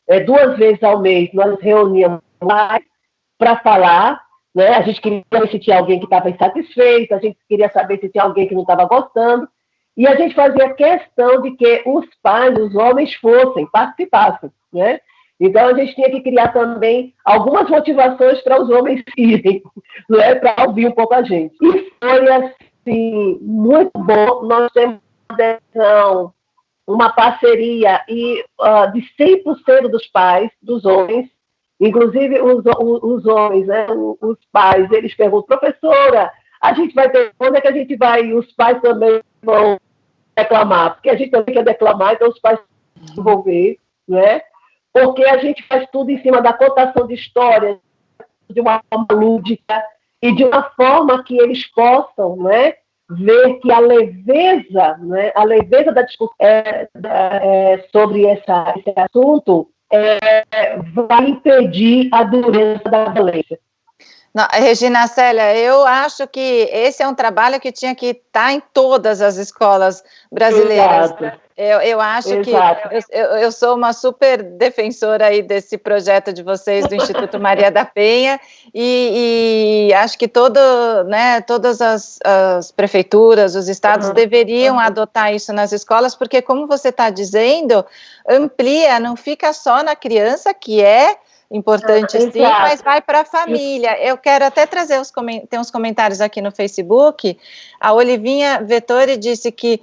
2 vezes ao mês, nós nos reuníamos para falar, né? A gente queria saber se tinha alguém que estava insatisfeito, a gente queria saber se tinha alguém que não estava gostando, e a gente fazia questão de que os pais, os homens, participassem, né? Então, a gente tinha que criar também algumas motivações para os homens irem, né, para ouvir um pouco a gente. E foi, assim, muito bom. Nós temos uma parceria de 100% dos pais, dos homens, inclusive os homens, né, os pais, eles perguntam, professora, a gente vai ter, quando é que a gente vai, e os pais também vão declamar, porque a gente também quer declamar, então os pais vão se envolver, né? Porque a gente faz tudo em cima da contação de histórias, de uma forma lúdica e de uma forma que eles possam, né, ver que a leveza, né, a leveza da discussão sobre esse assunto vai impedir a dureza da violência. Não, Regina Célia, eu acho que esse é um trabalho que tinha que estar em todas as escolas brasileiras. Exato. Eu acho Exato. Que eu sou uma super defensora aí desse projeto de vocês do Instituto Maria da Penha e acho que todas as prefeituras, os estados deveriam adotar isso nas escolas, porque como você está dizendo, amplia, não fica só na criança, que é importante sim, mas vai para a família. Eu quero até trazer tem uns comentários aqui no Facebook. A Olivinha Vettori disse que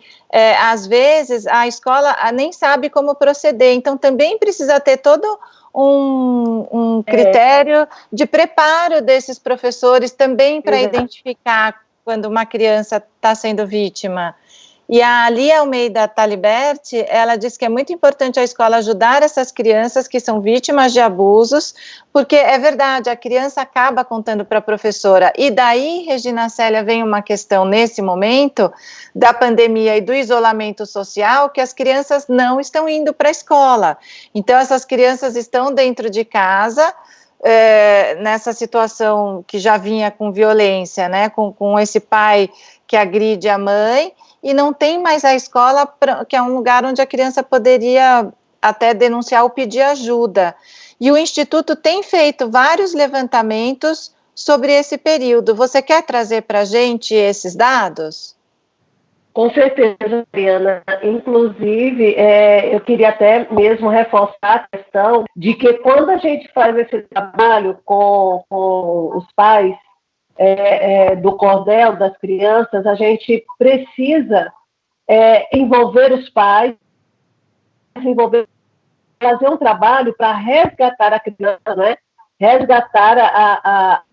às vezes a escola nem sabe como proceder, então também precisa ter todo um critério de preparo desses professores também para identificar quando uma criança está sendo vítima. E a Lia Almeida Taliberti, ela diz que é muito importante a escola ajudar essas crianças que são vítimas de abusos, porque é verdade, a criança acaba contando para a professora. E daí, Regina Célia, vem uma questão nesse momento da pandemia e do isolamento social, que as crianças não estão indo para a escola. Então, essas crianças estão dentro de casa, nessa situação que já vinha com violência, né, com esse pai que agride a mãe, e não tem mais a escola, que é um lugar onde a criança poderia até denunciar ou pedir ajuda. E o Instituto tem feito vários levantamentos sobre esse período. Você quer trazer para a gente esses dados? Com certeza, Mariana. Inclusive, eu queria até mesmo reforçar a questão de que quando a gente faz esse trabalho com os pais, do cordel das crianças, a gente precisa envolver os pais, fazer um trabalho para resgatar a criança, né? Resgatar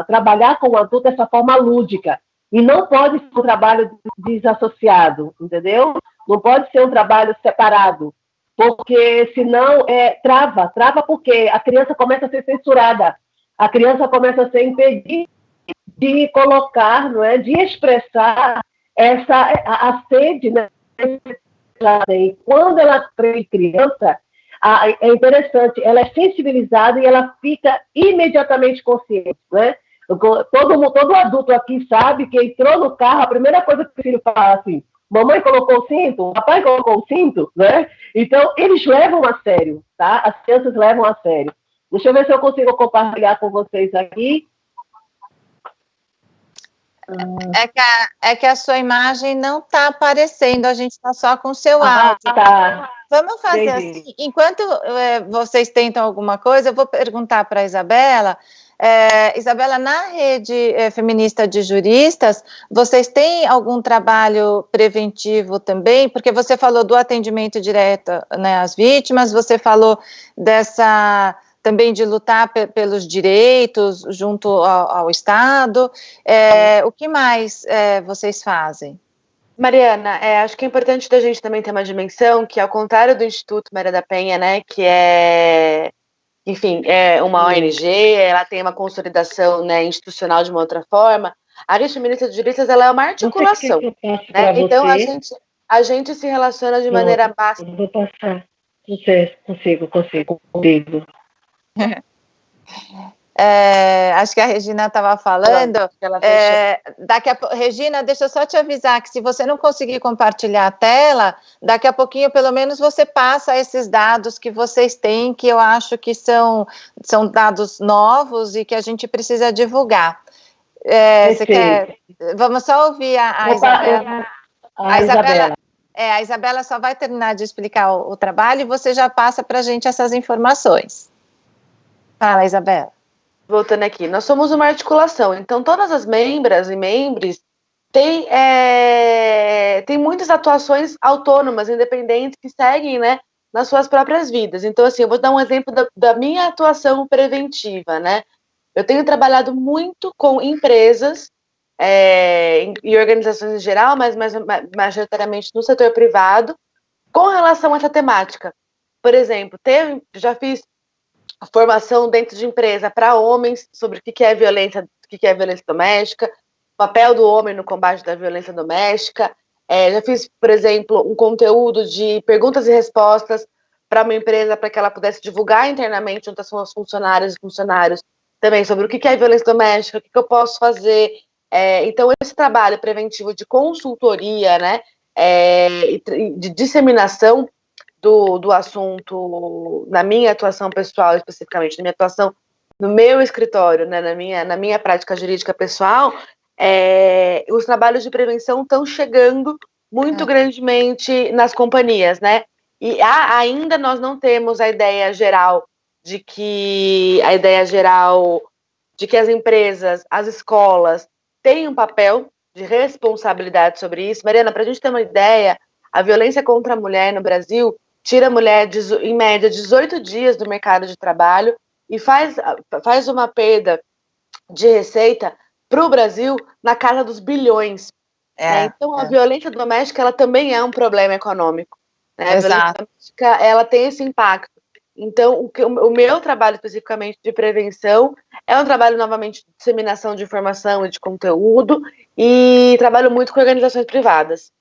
trabalhar com o adulto dessa forma lúdica. E não pode ser um trabalho desassociado, entendeu? Não pode ser um trabalho separado, porque senão trava porque a criança começa a ser censurada. a criança começa a ser impedida de colocar, não é, de expressar a sede, né? E quando ela é criança, é interessante, ela é sensibilizada e ela fica imediatamente consciente, né? Todo adulto aqui sabe que entrou no carro, a primeira coisa que o filho fala assim, mamãe colocou o cinto, papai colocou o cinto, né? Então, eles levam a sério, tá? As crianças levam a sério. Deixa eu ver se eu consigo compartilhar com vocês aqui. É que a sua imagem não está aparecendo, a gente está só com o seu áudio. Tá. Vamos fazer assim, enquanto vocês tentam alguma coisa, eu vou perguntar para a Isabela. Isabela, na rede feminista de juristas, vocês têm algum trabalho preventivo também? Porque você falou do atendimento direto, né, às vítimas, você falou também de lutar pelos direitos junto ao Estado. O que mais vocês fazem? Mariana, acho que é importante da gente também ter uma dimensão que, ao contrário do Instituto Maria da Penha, né, que enfim, é uma ONG, ela tem uma consolidação, né, institucional de uma outra forma, a Rede Feminista de Juristas, ela é uma articulação, né? Então a gente se relaciona de maneira básica. Vou passar. Não sei, consigo. Acho que a Regina estava falando. Regina, deixa eu só te avisar que se você não conseguir compartilhar a tela, daqui a pouquinho, pelo menos, você passa esses dados que vocês têm, que eu acho que são dados novos e que a gente precisa divulgar. Você quer? Vamos só ouvir a Isabela. A Isabela só vai terminar de explicar o trabalho e você já passa para a gente essas informações. Fala, Isabela. Voltando aqui, nós somos uma articulação, então todas as membras e membros têm muitas atuações autônomas, independentes, que seguem, né, nas suas próprias vidas. Então, assim, eu vou dar um exemplo da minha atuação preventiva, né? Eu tenho trabalhado muito com empresas e organizações em geral, mas majoritariamente no setor privado, com relação a essa temática. Por exemplo, já fiz formação dentro de empresa para homens sobre o que é violência, doméstica, o papel do homem no combate da violência doméstica. Já fiz, por exemplo, um conteúdo de perguntas e respostas para uma empresa para que ela pudesse divulgar internamente junto às suas funcionárias e funcionários também sobre o que é violência doméstica, o que eu posso fazer. Então, esse trabalho preventivo de consultoria, né, de disseminação do assunto na minha atuação pessoal, especificamente, na minha atuação no meu escritório, né, na minha prática jurídica pessoal, os trabalhos de prevenção estão chegando muito grandemente nas companhias, né? E ainda nós não temos a ideia geral de que as empresas, as escolas têm um papel de responsabilidade sobre isso. Mariana, para a gente ter uma ideia, a violência contra a mulher no Brasil tira a mulher, em média, 18 dias do mercado de trabalho e faz uma perda de receita para o Brasil na casa dos bilhões. Né? Então, a violência doméstica ela também é um problema econômico. Né? A violência doméstica ela tem esse impacto. Então, o meu trabalho especificamente de prevenção é um trabalho, novamente, de disseminação de informação e de conteúdo e trabalho muito com organizações privadas.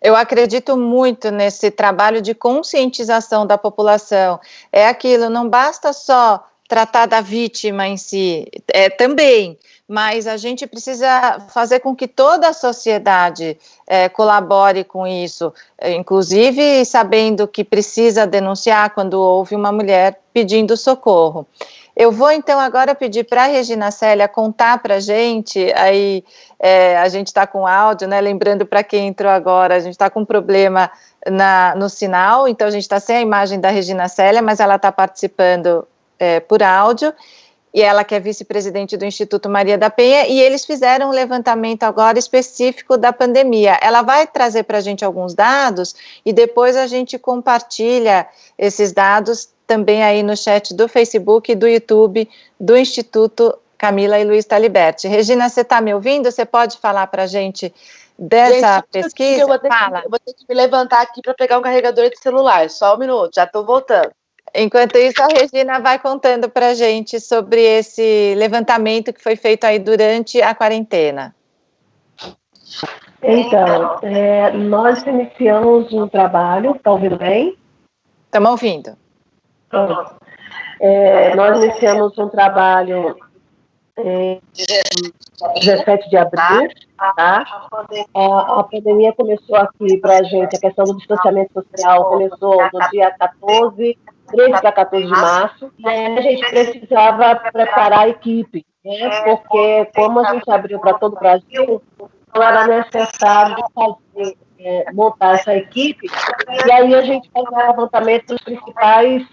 Eu acredito muito nesse trabalho de conscientização da população. É aquilo, não basta só tratar da vítima em si, também, mas a gente precisa fazer com que toda a sociedade colabore com isso, inclusive sabendo que precisa denunciar quando houve uma mulher pedindo socorro. Eu vou, então, agora pedir para a Regina Célia contar para a gente, aí a gente está com áudio, né, lembrando para quem entrou agora, a gente está com um problema no sinal, então a gente está sem a imagem da Regina Célia, mas ela está participando por áudio, e ela que é vice-presidente do Instituto Maria da Penha, e eles fizeram um levantamento agora específico da pandemia. Ela vai trazer para a gente alguns dados, e depois a gente compartilha esses dados também aí no chat do Facebook e do YouTube do Instituto Camila e Luiz Taliberti. Regina, você está me ouvindo? Você pode falar para a gente dessa pesquisa? Eu vou ter que me levantar aqui para pegar um carregador de celular. Só um minuto, já estou voltando. Enquanto isso, a Regina vai contando para a gente sobre esse levantamento que foi feito aí durante a quarentena. Então, nós iniciamos um trabalho, está ouvindo bem? Estamos ouvindo. Pronto. Nós iniciamos um trabalho em 17 de abril, tá? A pandemia começou aqui para a gente, a questão do distanciamento social começou no dia 13 para 14 de março, e aí a gente precisava preparar a equipe, né? Porque como a gente abriu para todo o Brasil, então era necessário fazer, montar essa equipe, e aí a gente fazia o levantamento das principais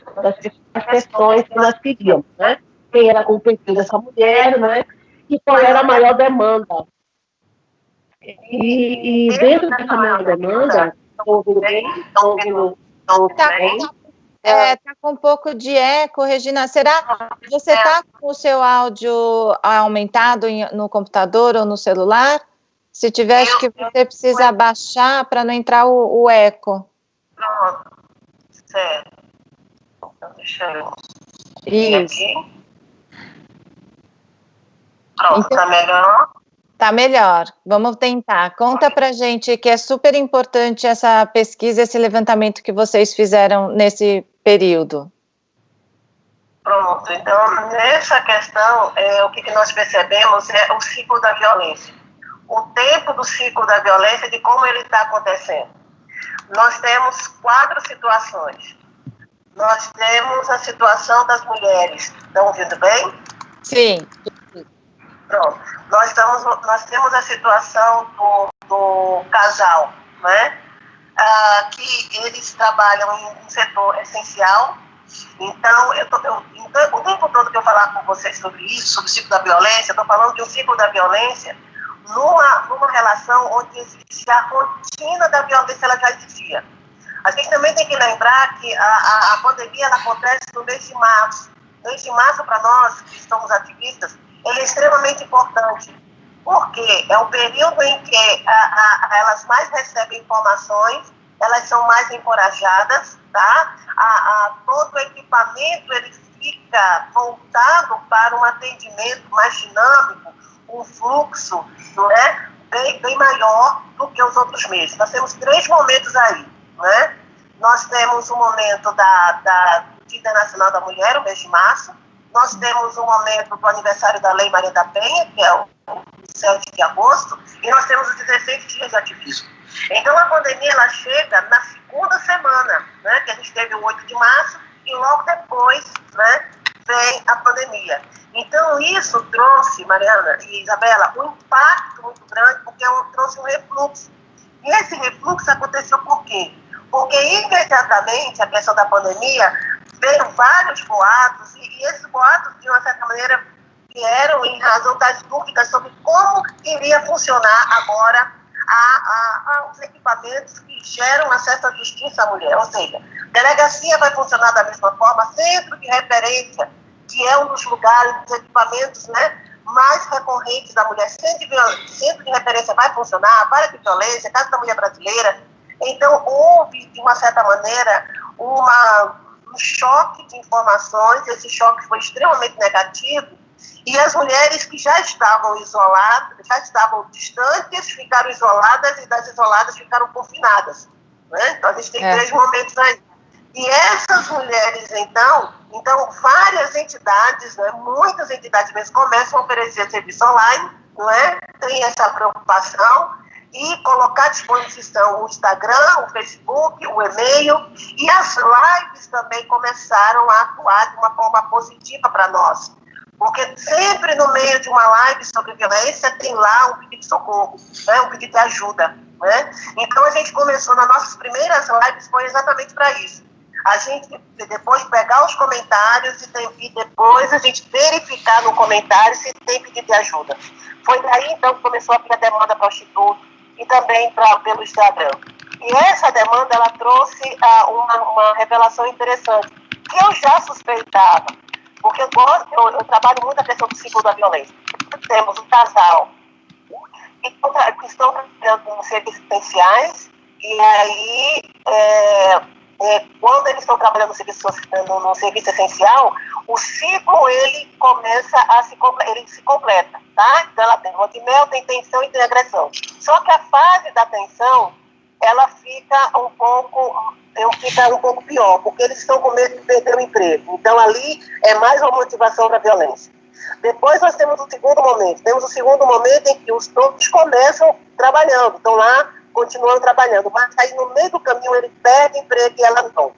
questões que nós queríamos, né? Quem era o perfil dessa mulher, né? E qual era a maior demanda. E dentro dessa maior demanda, estão ouvindo bem? Estão ouvindo bem? Tá com um pouco de eco, Regina. Será que você está com o seu áudio aumentado no computador ou no celular? Se tiver, acho que você precisa abaixar para não entrar o eco. Pronto. Certo. Então, deixa eu ir aqui. Pronto, então, tá melhor? Tá melhor. Vamos tentar. Conta pra gente que é super importante essa pesquisa, esse levantamento que vocês fizeram nesse período. Pronto. Então, nessa questão, o que nós percebemos é o ciclo da violência. O tempo do ciclo da violência, de como ele está acontecendo. Nós temos 4 situações. Nós temos a situação das mulheres. Estão ouvindo bem? Sim. Pronto. Nós temos a situação do casal, né? Que eles trabalham em um setor essencial. Então, o tempo todo que eu falar com vocês sobre isso, sobre o ciclo da violência, eu estou falando de um ciclo da violência numa relação onde existe a rotina da violência, ela já existia. A gente também tem que lembrar que a pandemia ela acontece no mês de março. O mês de março, para nós, que somos ativistas, ele é extremamente importante, porque é o período em que elas mais recebem informações, elas são mais encorajadas, tá? Todo o equipamento ele fica voltado para um atendimento mais dinâmico, um fluxo, não é? Bem maior do que os outros meses. Nós temos 3 momentos aí, né? Nós temos o momento do Dia Internacional da Mulher, o mês de março. Nós temos o momento do aniversário da Lei Maria da Penha, que é o 7 de agosto, e nós temos os 16 dias de ativismo. Então, a pandemia ela chega na segunda semana, né, que a gente teve o 8 de março, e logo depois, né, vem a pandemia. Então, isso trouxe, Mariana e Isabela, um impacto muito grande, porque trouxe um refluxo. E esse refluxo aconteceu por quê? Porque, imediatamente, a questão da pandemia, veio vários boatos, e esses boatos, de uma certa maneira, vieram em razão das dúvidas sobre como iria funcionar agora os equipamentos que geram acesso à justiça à mulher. Ou seja, delegacia vai funcionar da mesma forma, centro de referência, que é um dos lugares, dos equipamentos, né, mais recorrentes da mulher, centro de referência vai funcionar, vara de violência, Casa da Mulher Brasileira. Então, houve, de uma certa maneira, um choque de informações. Esse choque foi extremamente negativo, e as mulheres que já estavam isoladas, já estavam distantes, ficaram isoladas, e das isoladas ficaram confinadas, né? Então, a gente tem 3 momentos aí. E essas mulheres, então várias entidades, né, muitas entidades mesmo, começam a oferecer serviço online, não é? Tem essa preocupação, e colocar à disposição o Instagram, o Facebook, o e-mail, e as lives também começaram a atuar de uma forma positiva para nós. Porque sempre no meio de uma live sobre violência tem lá um pedido de socorro, né, um pedido de ajuda, né? Então a gente começou nas nossas primeiras lives, foi exatamente para isso. A gente depois pegar os comentários e depois a gente verificar no comentário se tem pedido de ajuda. Foi daí então que começou a vir a demanda para o Instituto e também pelo Instagram. E essa demanda ela trouxe uma revelação interessante, que eu já suspeitava, porque eu trabalho muito a questão do ciclo da violência. Temos um casal que estão trabalhando com serviços essenciais, e aí quando eles estão trabalhando no serviço essencial, o ciclo ele começa ele se completa, tá? Então ela tem lua de mel, tem tensão e tem agressão. Só que a fase da tensão, ela fica um pouco pior, porque eles estão com medo de perder o emprego. Então ali é mais uma motivação para a violência. Depois nós temos o segundo momento. Temos o segundo momento em que os todos começam trabalhando, estão lá continuando trabalhando, mas aí no meio do caminho ele perde emprego e ela não.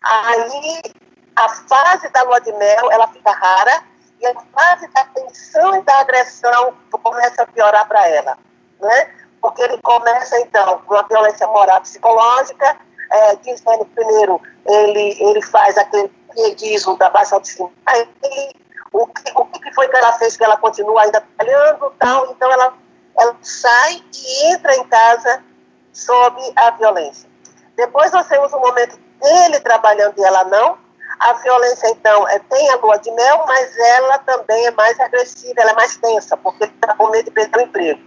Aí a fase da lua de mel, ela fica rara, e a fase da tensão e da agressão começa a piorar para ela, né? Porque ele começa, então, com uma violência moral psicológica, dizendo primeiro, ele faz aquele piedismo da baixa autoestima. Aí, o que foi que ela fez que ela continua ainda trabalhando, tal, então ela sai e entra em casa sob a violência. Depois nós temos um momento dele trabalhando e ela não. A violência, então, tem a lua de mel, mas ela também é mais agressiva, ela é mais tensa, porque ele está com medo de perder o emprego.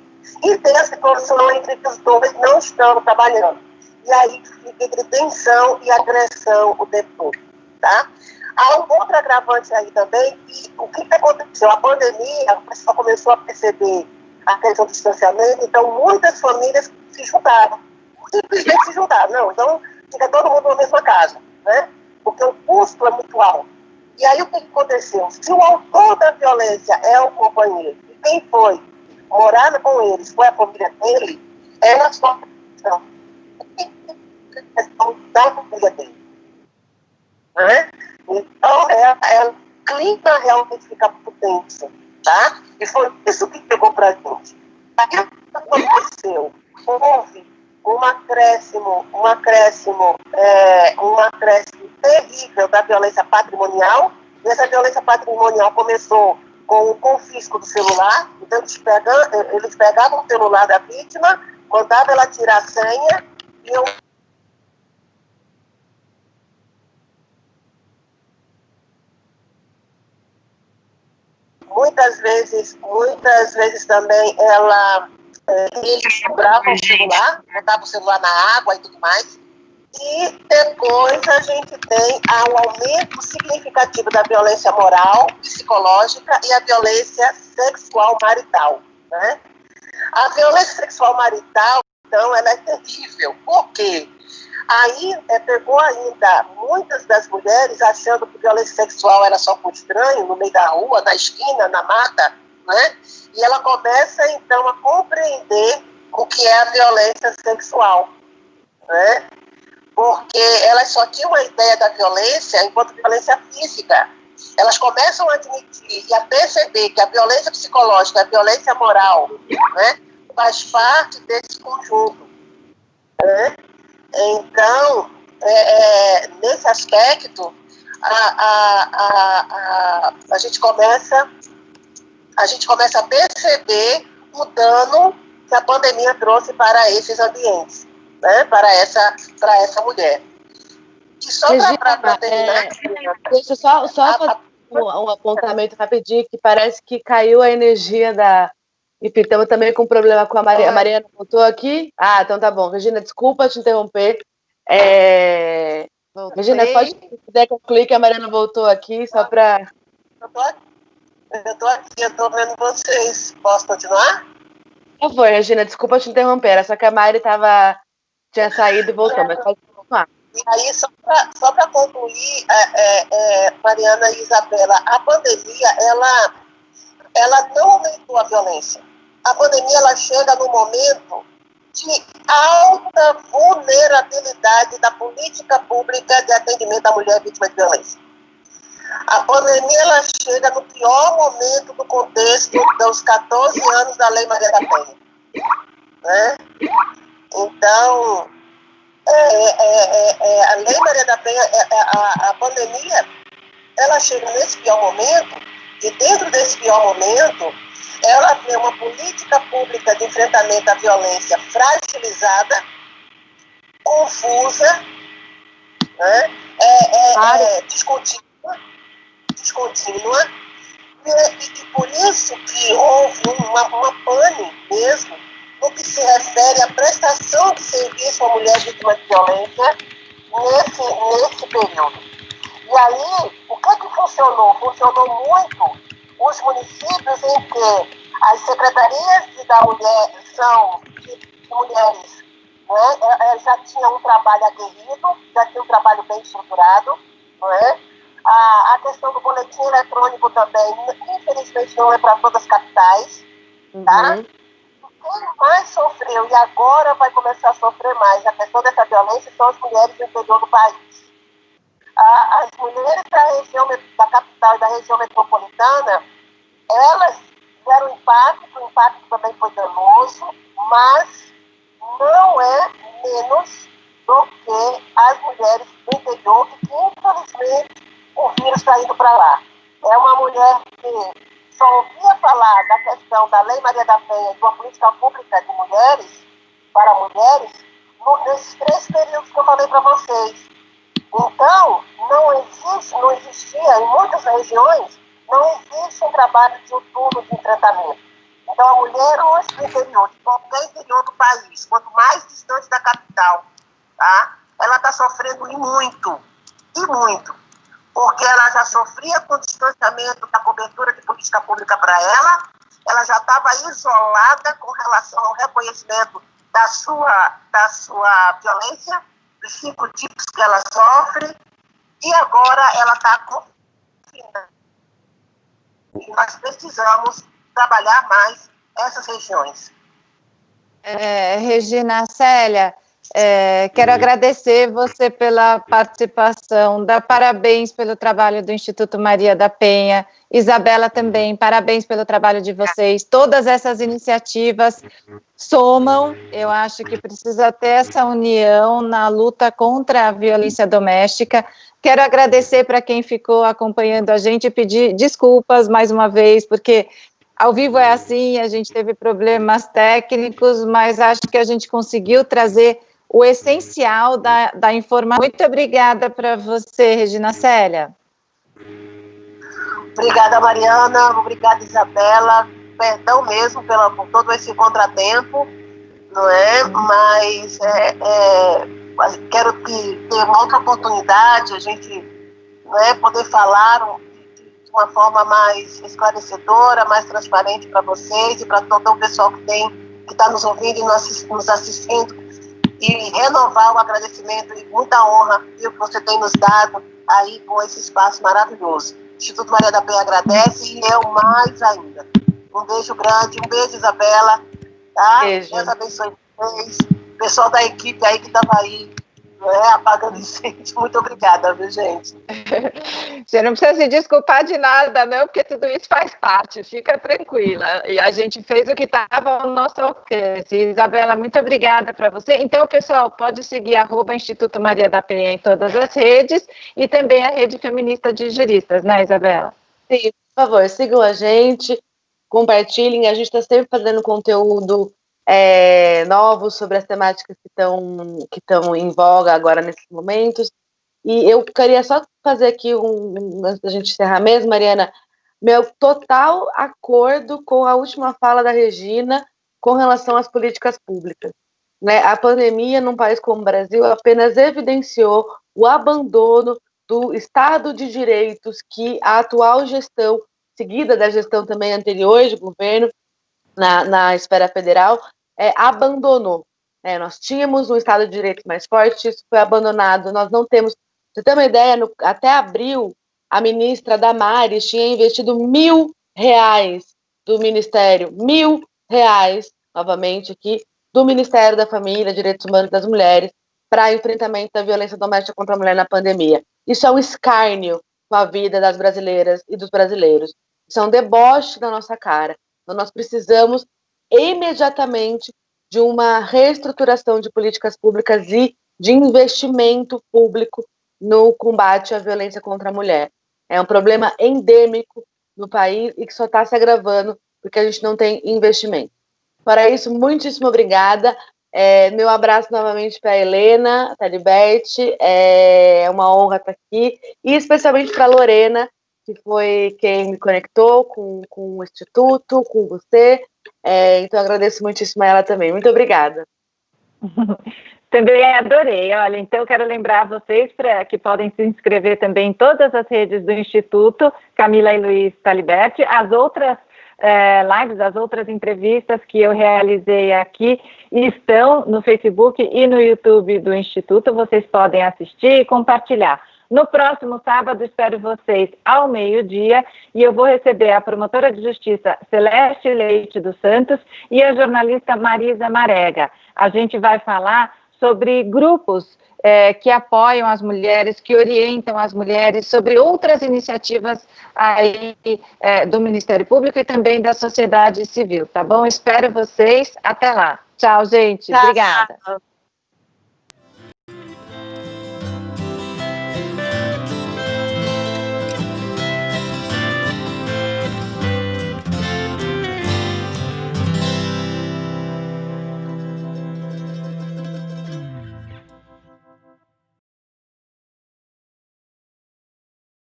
E tem a situação entre que os dois não estão trabalhando. E aí fica entre tensão e agressão o tempo todo, tá? Há um outro agravante aí também, que o que aconteceu? A pandemia, o pessoal começou a perceber a questão do distanciamento, então muitas famílias se juntaram. Simplesmente se juntaram. Não, então fica todo mundo na mesma casa, né? Porque o custo é muito alto. E aí o que aconteceu? Se o autor da violência é o companheiro, e quem foi morar com eles foi a família dele, ela só questão da família dele. Né? Então, o clima realmente fica muito tenso, tá? E foi isso que pegou pra gente. Aí o que aconteceu? Houve um acréscimo terrível da violência patrimonial, e essa violência patrimonial começou com o confisco do celular. Então eles pegavam o celular da vítima, mandavam ela tirar a senha, e eu muitas vezes também eles quebravam o celular, botavam o celular na água e tudo mais. E depois a gente tem um aumento significativo da violência moral, psicológica e a violência sexual marital, né? A violência sexual marital, então, ela é terrível. Por quê? Aí pegou ainda muitas das mulheres achando que violência sexual era só com estranho, no meio da rua, na esquina, na mata, né? E ela começa, então, a compreender o que é a violência sexual, né? Porque elas só tinham uma ideia da violência enquanto violência física. Elas começam a admitir e a perceber que a violência psicológica, a violência moral, né, faz parte desse conjunto, né? Então, nesse aspecto, a gente começa a perceber o dano que a pandemia trouxe para esses ambientes, né, para essa mulher. E só para terminar... Deixa eu só fazer um apontamento rapidinho, que parece que caiu a energia da... Enfim, estamos também com um problema com a Mariana. A Mariana voltou aqui? Ah, então tá bom. Regina, desculpa te interromper. Regina, pode puder concluir que a Mariana voltou aqui, só para... Eu estou aqui, eu estou vendo vocês. Posso continuar? Por favor, Regina, desculpa te interromper. Era só que a Mari tinha saído e voltou, mas pode continuar. E aí, só para concluir, Mariana e Isabela, a pandemia, ela não aumentou a violência. A pandemia, ela chega no momento de alta vulnerabilidade da política pública de atendimento à mulher vítima de violência. A pandemia, ela chega no pior momento do contexto dos 14 anos da Lei Maria da Penha, né? Então, a Lei Maria da Penha, a pandemia, ela chega nesse pior momento, e dentro desse pior momento, ela tem uma política pública de enfrentamento à violência fragilizada, confusa, né? Descontínua, e por isso que houve uma pane mesmo no que se refere à prestação de serviço à mulher vítima de violência nesse período. E aí, o que funcionou? Funcionou muito os municípios em que as secretarias da mulher são de mulheres, né, já tinham um trabalho aguerrido, já tinha um trabalho bem estruturado, não é? A questão do boletim eletrônico também, infelizmente, não é para todas as capitais, tá? Quem mais sofreu e agora vai começar a sofrer mais a questão dessa violência são as mulheres do interior do país. As mulheres da capital e da região metropolitana, elas tiveram impacto, o impacto também foi danoso, mas não é menos do que as mulheres do interior, que infelizmente o vírus está indo para lá. É uma mulher que só ouvia falar da questão da Lei Maria da Penha, de uma política pública de mulheres, para mulheres, nesses 3 períodos que eu falei para vocês. Então, não existia, em muitas regiões, não existe um trabalho de turno de enfrentamento. Então, a mulher hoje do interior, de qualquer interior do país, quanto mais distante da capital, tá? Ela está sofrendo e muito, porque ela já sofria com o distanciamento da cobertura de política pública para ela já estava isolada com relação ao reconhecimento da sua violência, dos 5 tipos que ela sofre, e agora ela está confinada. E nós precisamos trabalhar mais essas regiões. Regina Célia, quero agradecer você pela participação, dar parabéns pelo trabalho do Instituto Maria da Penha. Isabela também, parabéns pelo trabalho de vocês. Todas essas iniciativas somam, eu acho que precisa ter essa união na luta contra a violência doméstica. Quero agradecer para quem ficou acompanhando a gente e pedir desculpas mais uma vez, porque ao vivo é assim, a gente teve problemas técnicos, mas acho que a gente conseguiu trazer o essencial da informação. Muito obrigada para você, Regina Célia. Obrigada, Mariana. Obrigada, Isabela. Perdão mesmo por todo esse contratempo, não é? Mas quero ter uma outra oportunidade, a gente poder falar de uma forma mais esclarecedora, mais transparente para vocês e para todo o pessoal que está nos ouvindo e nos assistindo, e renovar o agradecimento e muita honra que você tem nos dado aí com esse espaço maravilhoso. O Instituto Maria da Penha agradece, e eu mais ainda. Um beijo grande, um beijo, Isabela. Tá? Beijo. Deus abençoe vocês. O pessoal da equipe aí que estava aí, apagando incêndio. Muito obrigada, viu, gente? Você não precisa se desculpar de nada, não, porque tudo isso faz parte, fica tranquila. E a gente fez o que estava ao nosso alcance. Isabela, muito obrigada para você. Então, pessoal, pode seguir @Instituto Maria da Penha em todas as redes e também a Rede Feminista de Juristas, né, Isabela? Sim, por favor, sigam a gente, compartilhem. A gente está sempre fazendo conteúdo novos sobre as temáticas que estão em voga agora nesses momentos. E eu queria só fazer aqui, antes da gente encerrar mesmo, Mariana, meu total acordo com a última fala da Regina com relação às políticas públicas. Né? A pandemia, num país como o Brasil, apenas evidenciou o abandono do Estado de Direitos que a atual gestão, seguida da gestão também anterior de governo, na esfera federal, abandonou. Nós tínhamos um Estado de Direitos mais forte, isso foi abandonado. Nós não temos, pra você ter uma ideia, até abril, a ministra Damares tinha investido R$1.000 do Ministério, R$1.000, novamente aqui, do Ministério da Família, Direitos Humanos das Mulheres, para enfrentamento da violência doméstica contra a mulher na pandemia. Isso é um escárnio com a vida das brasileiras e dos brasileiros. Isso é um deboche na nossa cara. Então, nós precisamos imediatamente de uma reestruturação de políticas públicas e de investimento público no combate à violência contra a mulher. É um problema endêmico no país e que só está se agravando porque a gente não tem investimento. Para isso, muitíssimo obrigada. Meu abraço novamente para a Helena Talibete, é uma honra estar aqui, e especialmente para a Lorena, que foi quem me conectou com o Instituto, com você, então agradeço muitíssimo a ela também. Muito obrigada. Também adorei. Olha, então eu quero lembrar vocês que podem se inscrever também em todas as redes do Instituto Camila e Luiz Taliberti. As outras lives, as outras entrevistas que eu realizei aqui estão no Facebook e no YouTube do Instituto. Vocês podem assistir e compartilhar. No próximo sábado, espero vocês ao meio-dia e eu vou receber a promotora de justiça Celeste Leite dos Santos e a jornalista Marisa Marega. A gente vai falar sobre grupos que apoiam as mulheres, que orientam as mulheres, sobre outras iniciativas aí do Ministério Público e também da sociedade civil, tá bom? Espero vocês. Até lá. Tchau, gente. Tchau. Obrigada.